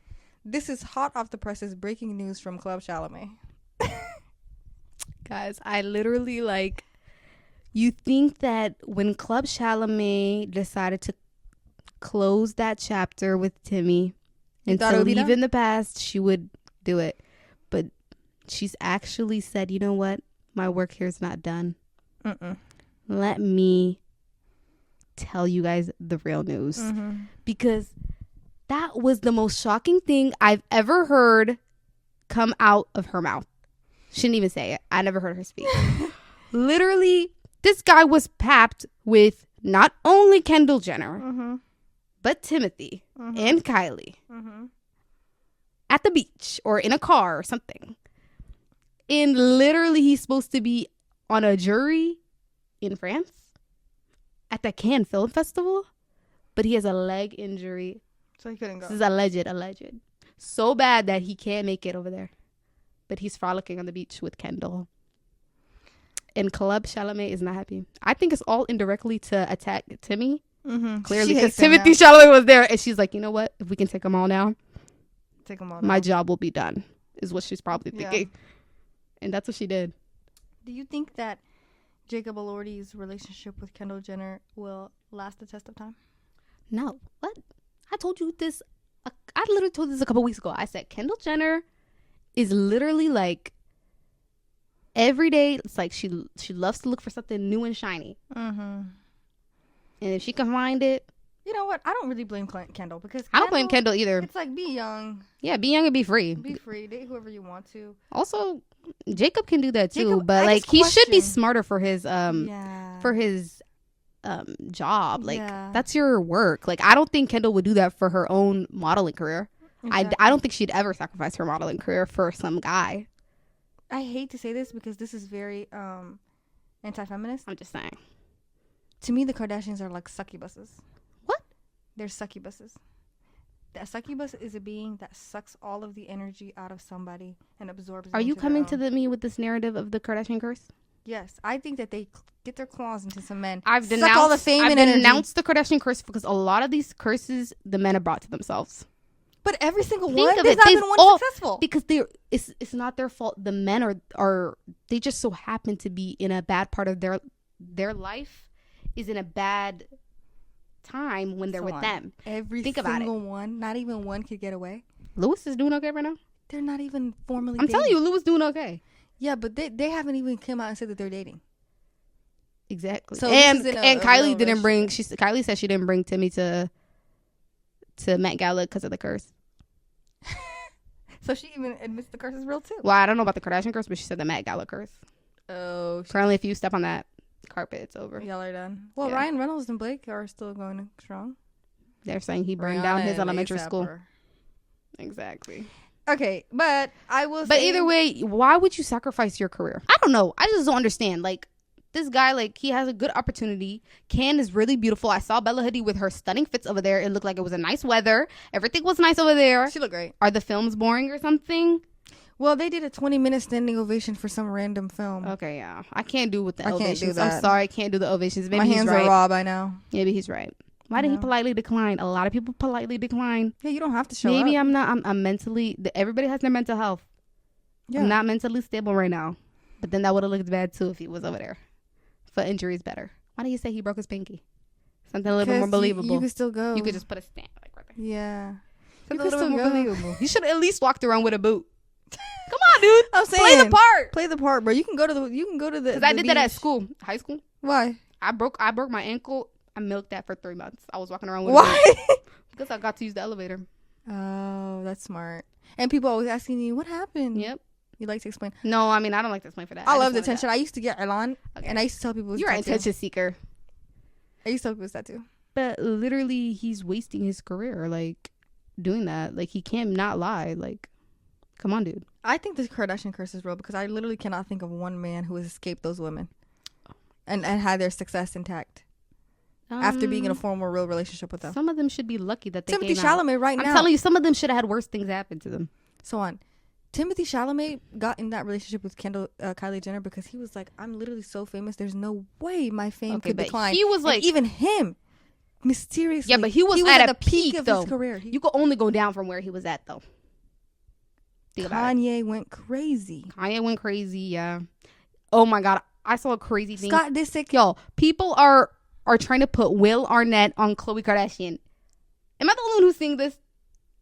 This is hot off the presses breaking news from Club Chalamet. Guys, I literally you think that when Club Chalamet decided to close that chapter with Timmy and to leave in the past, she would do it. But she's actually said, you know what? My work here is not done. Let me tell you guys the real news. Because that was the most shocking thing I've ever heard come out of her mouth. Shouldn't even say it. I never heard her speak. Literally, this guy was papped with not only Kendall Jenner, but Timothy and Kylie at the beach or in a car or something. And literally, he's supposed to be on a jury in France at the Cannes Film Festival, but he has a leg injury. So he couldn't go. This is alleged. So bad that he can't make it over there. But he's frolicking on the beach with Kendall. And Club Chalamet is not happy. I think it's all indirectly to attack Timmy. Clearly, because Timothy Chalamet was there. And she's like, you know what? If we can take them all down, my job will be done, is what she's probably thinking. Yeah. And that's what she did. Do you think that Jacob Elordi's relationship with Kendall Jenner will last the test of time? No. What? I told you this. I literally told this a couple weeks ago. I said Kendall Jenner is literally every day. It's like she loves to look for something new and shiny. And if she can find it, you know what? I don't really blame Kendall because I don't blame Kendall either. It's like, be young. Yeah, be young and be free. Be free. Date whoever you want to. Also, Jacob can do that too, but he should be smarter for his job. That's your work. I don't think Kendall would do that for her own modeling career. Exactly. I don't think she'd ever sacrifice her modeling career for some guy. I hate to say this because this is very anti-feminist. I'm just saying. To me, the Kardashians are like succubuses. What? They're succubuses. A succubus is a being that sucks all of the energy out of somebody and absorbs it. Are you into coming their to own. me with this narrative of the Kardashian curse? Yes, I think that they get their claws into some men. I've suck denounced all the fame I've and energy. denounced the Kardashian curse because a lot of these curses the men have brought to themselves. But every single Think one, of there's it. not They've been one all- successful. Because it's not their fault. The men are they just so happen to be in a bad part of their life is in a bad time when they're with them. Every Think about single one, not even one could get away. Lewis is doing okay right now. They're not even formally I'm telling dating. you, Lewis doing okay. Yeah, but they haven't even come out and said that they're dating. Exactly. So and this isn't and a Kylie real didn't bring. relationship. Kylie said she didn't bring Timmy to Met Gala because of the curse. So she even admits the curse is real too. Well, I don't know about the Kardashian curse, but she said the Met Gala curse. Oh, Apparently, if you step on that carpet, it's over. y'all are done. Well, Yeah. Ryan Reynolds and Blake are still going strong. They're saying he burned down Rihanna his and elementary A$AP school. are- Exactly. Okay, but I will. But say, either way, why would you sacrifice your career? I don't know. I just don't understand. Like, this guy, like, he has a good opportunity. Can is really beautiful. I saw Bella Hadid with her stunning fits over there. It looked like it was a nice weather. Everything was nice over there. she looked great. Are the films boring or something? Well, they did a 20-minute standing ovation for some random film. Okay, yeah. I can't do with the I can't do ovations. that. I'm sorry. I can't do the ovations. Maybe My he's hands right. are raw by now. Maybe he's right. Why did he No. politely decline? A lot of people politely decline. Yeah, you don't have to show Maybe up. I'm not. I'm mentally. Everybody has their mental health. Yeah. I'm not mentally stable right now. But then that would have looked bad too if he was over there. For injuries better. Why did you say he broke his pinky? Something a little bit more 'Cause believable. You could still go. You could just put a stamp like right there. Yeah. Something a could little bit more still go. believable. You should have at least walked around with a boot. Come on, dude. I'm saying Play the part. Play the part, bro. You can go to the. Because I did that at school, high school. Why? I broke my ankle. I milked that for 3 months. I was walking around with a Why? boot because I got to use the elevator. Oh, that's smart. And people always asking you, what happened? Yep. You like to explain? No, I mean I don't like to explain for that. I just love the wanted attention. I used to get Elan, Okay. and I used to tell people it was You're an tattoo. attention seeker. I used to tell people it's tattoo. But literally, he's wasting his career, like, doing that. Like, he can't not lie. Like, come on, dude. I think the Kardashian curse is real because I literally cannot think of one man who has escaped those women and had their success intact after being in a formal real relationship with them. Some of them should be lucky that they Timothy came out. Chalamet right now. I'm telling you, some of them should have had worse things happen to them. So on. Timothy Chalamet got in that relationship with Kylie Jenner because he was like, I'm literally so famous. There's no way my fame Okay, could but decline. he was And like- even him, mysteriously. Yeah, but he was at the a peak, of though. his career. You could only go down from where he was at, though. Think about it. Kanye went crazy. Kanye went crazy, yeah. Oh, my God. I saw a crazy thing. Scott Disick. Yo, people are trying to put Will Arnett on Khloe Kardashian. Am I the only one who's seeing this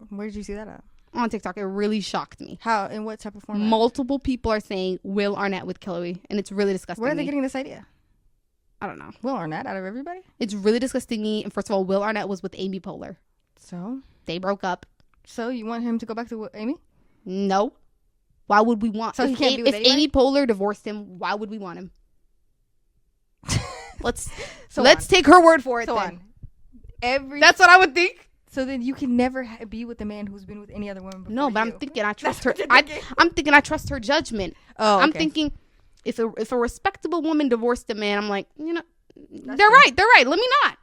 Where did you see that at? on TikTok? It really shocked me. How? In what type of format? Multiple people are saying Will Arnett with Khloe, and it's really disgusting. Where are they me. getting this idea? I don't know. Will Arnett out of everybody? It's really disgusting me. And first of all, Will Arnett was with Amy Poehler. So They broke up. you want him to go back to Amy? No. Why would we want? So he can't be with if anybody? Amy Poehler divorced him, why would we want him? Let's So take her word for it. So then. on. That's what I would think. So then you can never be with the man who's been with any other woman before. No, but I'm you. thinking I trust her. what you're thinking. I'm thinking I trust her judgment. Oh, I'm okay. thinking if a respectable woman divorced a man, I'm like, they're true. right. They're right. Let me not.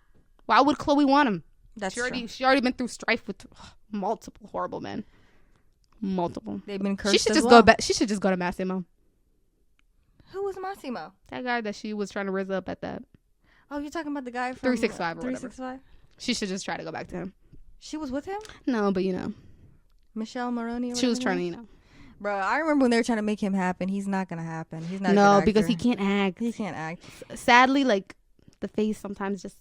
Why would Khloe want him? That's She true. already been through strife with multiple horrible men. Multiple. They've been cursed. She should as just well. go back. She should just go to Massimo. Who was Massimo? That guy that she was trying to raise up at that. Oh, you're talking about the guy from 365 or whatever. 365. She should just try to go back to him. She was with him. No, but Michelle Maroney. Or she was whatever trying her to, name is? Bro, I remember when they were trying to make him happen. He's not gonna happen. He's not. a No, good because actor. he can't act. He can't act. Sadly, like the face sometimes just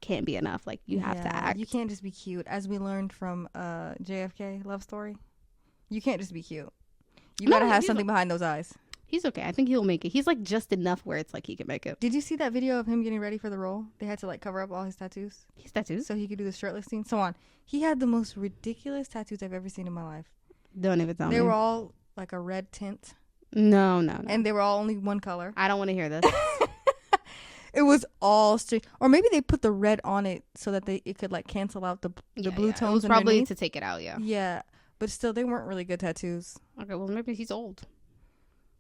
can't be enough. Like you have to Yeah, act. You can't just be cute, as we learned from JFK Love Story. You can't just be cute. You No, gotta have he's something behind those eyes. He's okay. I think he'll make it. He's like just enough where it's like he can make it. Did you see that video of him getting ready for the role? They had to like cover up all his tattoos He's tattoos. so he could do the shirtless scene. So on. He had the most ridiculous tattoos I've ever seen in my life. Don't even tell me. They were all like a red tint, No. and they were all only one color. I don't want to hear this. It was all straight, or maybe they put the red on it so that it could like cancel out the blue It tones. was probably underneath. to take it out. Yeah. Yeah, but still, they weren't really good tattoos. Okay. Well, maybe he's old.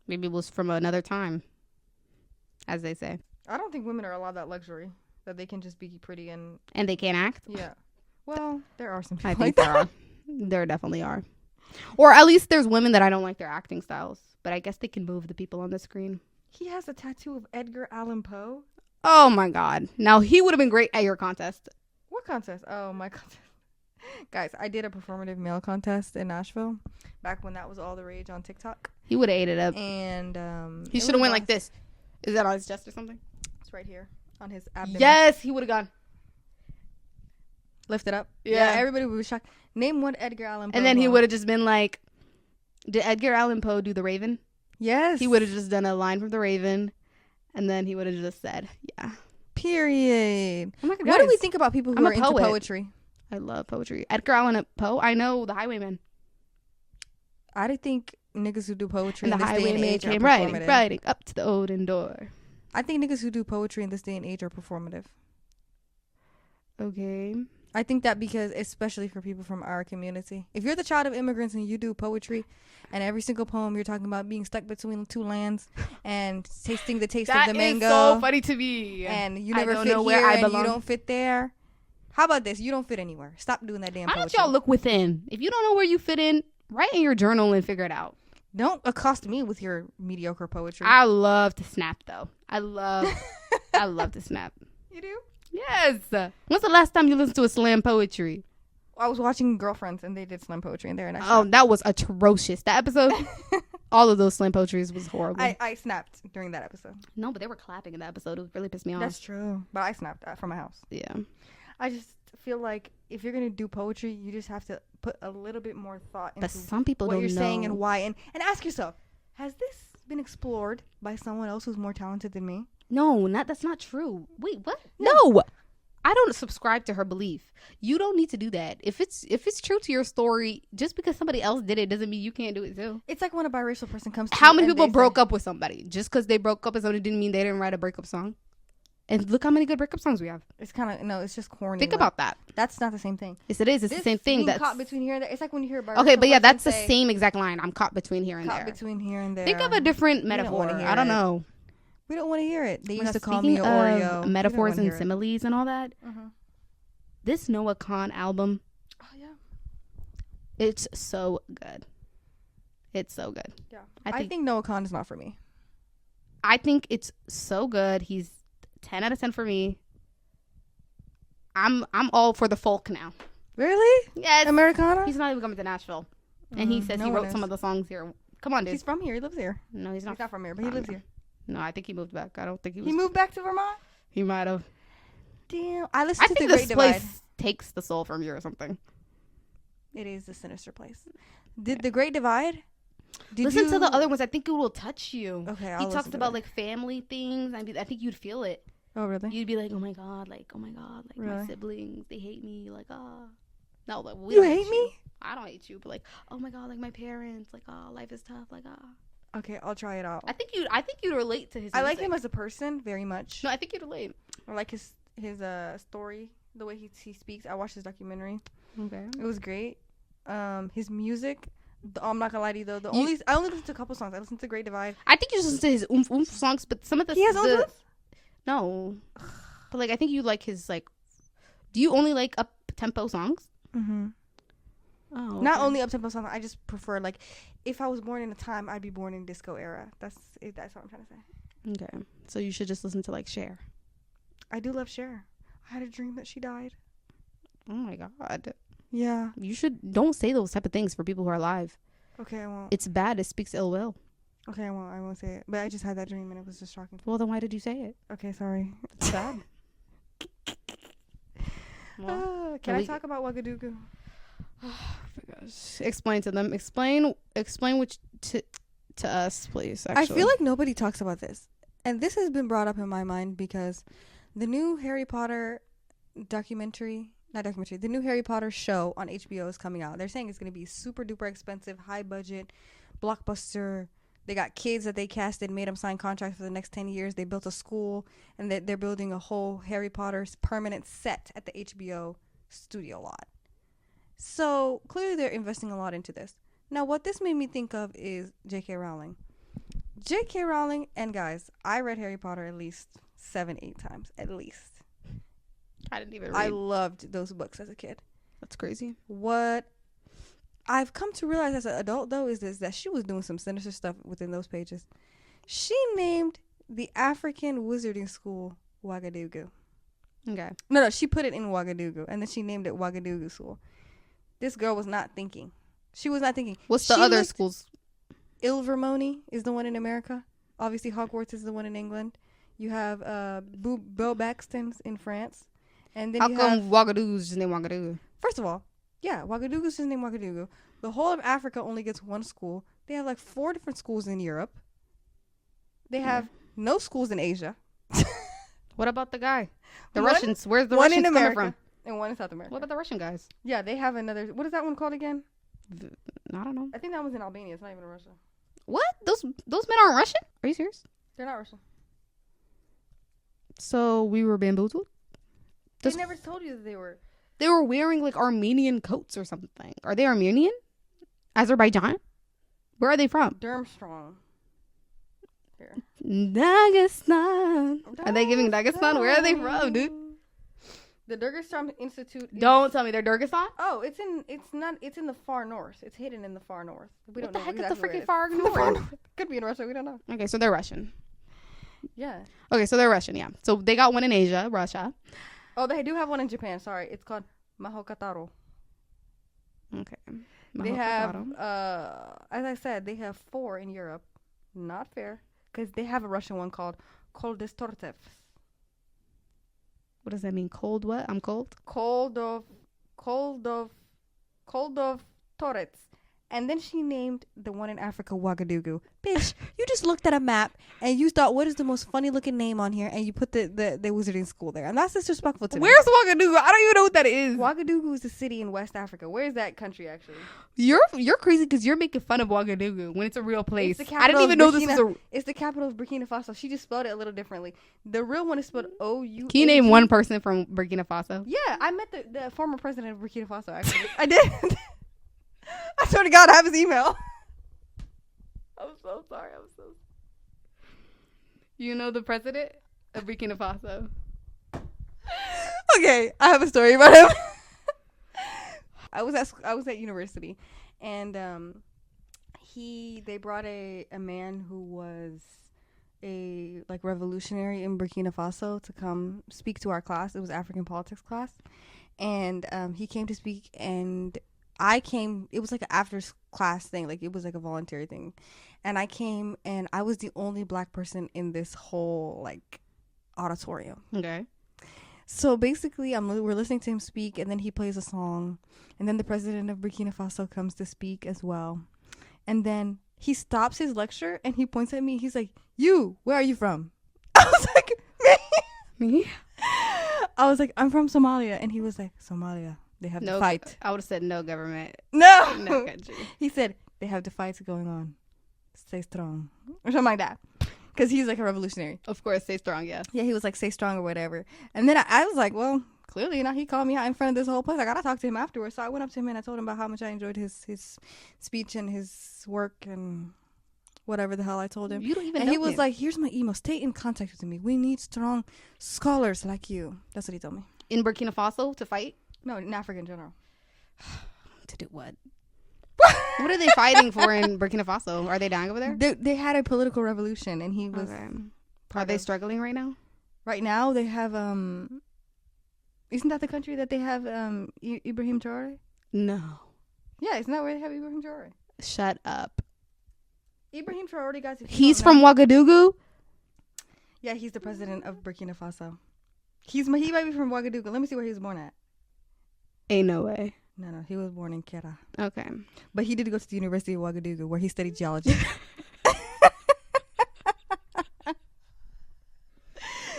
Maybe it was from another time, as they say. I don't think women are allowed that luxury that they can just be pretty and they can't act. Yeah. Well, there are some people I like think that. there definitely are. Or at least there's women that I don't like their acting styles, but I guess they can move the people on the screen. He has a tattoo of Edgar Allan Poe. Oh my God! Now he would have been great at your contest. What contest? Oh, my contest. Guys, I did a performative male contest in Nashville back when that was all the rage on TikTok. He would have ate it up. And he should have went like this. Is that on his chest or something? It's right here on his abdomen. Yes, he would have gone. Lift it up. Yeah. Everybody would be shocked. Name one Edgar Allan Poe. And then he would have just been like, did Edgar Allan Poe do The Raven? Yes. He would have just done a line from The Raven. And then he would have just said, yeah. Period. Oh my God, what do we guys, think about people who I'm are a into poet. poetry? I love poetry. Edgar Allan Poe. I know The Highwayman. I think niggas who do poetry And in the this day and highwayman age are came performative. riding up to the Odin door. I think niggas who do poetry in this day and age are performative. Okay. I think that because, especially for people from our community, if you're the child of immigrants and you do poetry, and every single poem you're talking about being stuck between two lands and tasting the taste of the mango. That is so funny to me. And you never fit know here where I and you belong. don't fit there. How about this? You don't fit anywhere. Stop doing that damn Why poetry. don't y'all look within? If you don't know where you fit in, write in your journal and figure it out. Don't accost me with your mediocre poetry. I love to snap though. I love to snap. You do? Yes. When's the last time you listened to a slam poetry? I was watching Girlfriends and they did slam poetry in there and I Oh, that was atrocious. That episode, all of those slam poetries was horrible. I snapped during that episode. No, but they were clapping in that episode. It really pissed me off. That's true. But I snapped from my house. Yeah. I just feel like if you're going to do poetry, you just have to put a little bit more thought into But some people what don't you're know. saying and why. And ask yourself, has this been explored by someone else who's more talented than me? No, that's not true. Wait, what? No. I don't subscribe to her belief. You don't need to do that. If it's true to your story, just because somebody else did it doesn't mean you can't do it too. It's like when a biracial person comes to How you many and people they broke say, up with somebody? Just because they broke up with somebody didn't mean they didn't write a breakup song. And look how many good breakup songs we have. It's kind of, no, it's just corny. Think like, about that. That's not the same thing. Yes, it is. It's the same thing. Being That's caught between here and there. It's like when you hear a biracial okay, but yeah, person that's the say, same exact line. I'm caught between here and caught there. between here and there. Think of a different We don't metaphor. wanna hear I don't it. know. We don't want to hear it. They used to Speaking call me an Oreo. of metaphors We don't and wanna hear similes and all that. it. Mhm. This Noah Khan album, Oh yeah. it's so good. It's so good. Yeah. I I think Noah Khan is not for me. I think it's so good. He's 10 out of 10 for me. I'm all for the folk now. Really? Yes. Americana? He's not even coming to Nashville. And he says no he one wrote some is. of the songs here. Come on, dude. He's from here. He lives here. No, he's not. He's not from here, but he lives here. No, I think he moved back. I don't think he was. He moved back to Vermont? He might have. Damn. I listened I to think The this Great place Divide. takes the soul from you or something. It is a sinister place. Did The Great Divide? Listen to the other ones. I think it will touch you. Okay, I'll He listen talks to about that. like family things. I think you'd feel it. Oh, really? You'd be like, oh my god, like my Really? siblings, they hate me, like no, like we You don't hate me? I don't hate you, but like, oh my god, like my parents, like life is tough, like Okay, I'll try it out. I think you'd relate to his. I like music. him as a person very much. No, I think you'd relate. I like his story, the way he speaks. I watched his documentary. Okay. It was great. His music. I'm not gonna lie to you though. I only listened to a couple songs. I listened to Great Divide. I think you just listen to his oomph oomph songs, but some of the He has the, oomph? No, but like I think you like his like. Do you only like up tempo songs? Mm-hmm. Oh, Not okay. only up tempo songs. I just prefer like, if I was born in a time, I'd be born in disco era. That's what I'm trying to say. Okay, so you should just listen to like Cher. I do love Cher. I had a dream that she died. Oh my god. Yeah. You don't say those type of things for people who are alive. Okay, I won't. It's bad. It speaks ill will. Okay, I won't say it. But I just had that dream and it was just shocking. Well, then why did you say it? Okay, sorry. It's bad. Well, Can I talk about Ouagadougou? explain to them. Explain what to us, please. Actually. I feel like nobody talks about this. And this has been brought up in my mind because the new Harry Potter the new Harry Potter show on HBO is coming out. They're saying it's going to be super duper expensive, high budget, blockbuster. They got kids that they casted, made them sign contracts for the next 10 years. They built a school, and they're building a whole Harry Potter's permanent set at the HBO studio lot. So clearly they're investing a lot into this. Now, what this made me think of is J.K. Rowling. J.K. Rowling, and guys, I read Harry Potter at least 7-8 times. At least. I didn't even read. I loved those books as a kid. That's crazy. What I've come to realize as an adult, though, is that she was doing some sinister stuff within those pages. She named the African wizarding school Ouagadougou. Okay. No, she put it in Ouagadougou, and then she named it Ouagadougou School. This girl was not thinking. She was not thinking. What's the other schools? Ilvermorny is the one in America. Obviously, Hogwarts is the one in England. You have Beauxbatons in France. And then how come Ouagadougou's just named Ouagadougou? First of all, yeah, Ouagadougou's just named Ouagadougou. The whole of Africa only gets one school. They have like 4 different schools in Europe. They have no schools in Asia. What about the guy? The Russians. Where's the Russians coming from? And one in South America. What about the Russian guys? Yeah, they have another. What is that one called again? I don't know. I think that one's in Albania. It's not even in Russia. What? Those men aren't Russian? Are you serious? They're not Russian. So we were bamboozled? They never told you that they were. They were wearing like Armenian coats or something. Are they Armenian? Azerbaijan? Where are they from? Durmstrong. Here. Dagestan. Are they giving Dagestan? Where are they from, dude? The Durgestan Institute. Don't tell me they're Durgestan. Oh, it's in the far north. It's hidden in the far north. We don't know what the heck exactly is the freaking far north? Could be in Russia. We don't know. Okay, so they're Russian. Yeah. Okay, so they're Russian. Yeah. So they got one in Asia, Russia. Oh, they do have one in Japan. Sorry, it's called Mahokataro. Okay. They have, as I said, they have 4 in Europe. Not fair, because they have a Russian one called Koldestortev. What does that mean? Cold what? I'm cold? Cold of Torets. And then she named the one in Africa Ouagadougou. Bitch, you just looked at a map and you thought, what is the most funny looking name on here? And you put the wizarding school there. And that's disrespectful to me. Where's Ouagadougou? I don't even know what that is. Ouagadougou is a city in West Africa. Where is that country, actually? You're crazy because you're making fun of Ouagadougou when it's a real place. I didn't even know this was a... It's the capital of Burkina Faso. She just spelled it a little differently. The real one is spelled O-U... Can you name one person from Burkina Faso? Yeah, I met the former president of Burkina Faso, actually. I did. I swear to God, I have his email. I'm so sorry. You know the president of Burkina Faso? Okay, I have a story about him. I was at university, and they brought a man who was a like revolutionary in Burkina Faso to come speak to our class. It was African politics class, and he came to speak, and I came. It was like an after class thing, like it was like a voluntary thing, and I came, and I was the only black person in this whole like auditorium. Okay. So basically, we're listening to him speak, and then he plays a song, and then the president of Burkina Faso comes to speak as well, and then he stops his lecture and he points at me. He's like, "You, where are you from?" I was like, "Me." I was like, "I'm from Somalia," and he was like, "Somalia. They have to fight." I would have said no government. No. No country. He said, "They have the fights going on. Stay strong." Or something like that. Because he's like a revolutionary. Of course, stay strong, yeah. Yeah, he was like, "Stay strong" or whatever. And then I was like, well, clearly, he called me out in front of this whole place. I got to talk to him afterwards. So I went up to him and I told him about how much I enjoyed his speech and his work and whatever the hell I told him. You don't even know And he was him. like, "Here's my email. Stay in contact with me. We need strong scholars like you." That's what he told me. In Burkina Faso to fight? No, in Africa in general. To do what? What are they fighting for in Burkina Faso? Are they dying over there? They had a political revolution, and he was. Okay. Are they struggling right now? Right now, they have Isn't that the country that they have Ibrahim Traore? No. Yeah, isn't that where they have Ibrahim Traore? Shut up. Ibrahim Traore, guys. He's from Ouagadougou? Yeah, he's the president of Burkina Faso. He might be from Ouagadougou. Let me see where he was born at. Ain't no way. No, he was born in Kera. Okay. But he did go to the University of Ouagadougou, where he studied geology.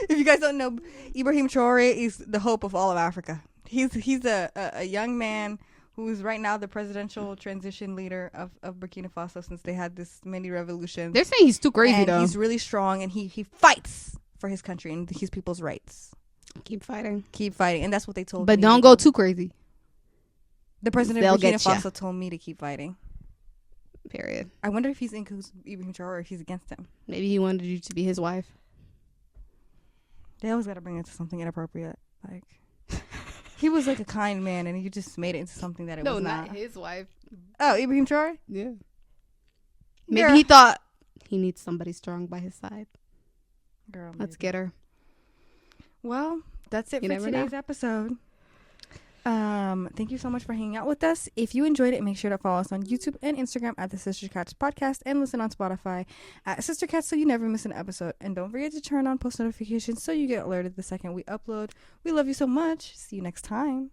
If you guys don't know, Ibrahim Traore is the hope of all of Africa. He's a young man who is right now the presidential transition leader of Burkina Faso, since they had this many revolutions. They're saying he's too crazy, and though. He's really strong, and he fights for his country and his people's rights. Keep fighting. Keep fighting. And that's what they told me. But don't go too crazy. The president They'll of Burkina get ya. Faso told me to keep fighting. Period. I wonder if he's in cahoots with Ibrahim Traore or if he's against him. Maybe he wanted you to be his wife. They always got to bring it to something inappropriate. Like, he was like a kind man, and you just made it into something that it was not. No, not his wife. Oh, Ibrahim Traore? Yeah. Maybe he thought he needs somebody strong by his side. Girl, let's get her. Well, that's it for today's episode. Thank you so much for hanging out with us. If you enjoyed it, make sure to follow us on YouTube and Instagram at the Sister Cats Podcast, and listen on Spotify at Sister Cats so you never miss an episode. And don't forget to turn on post notifications so you get alerted the second we upload. We love you so much. See you next time.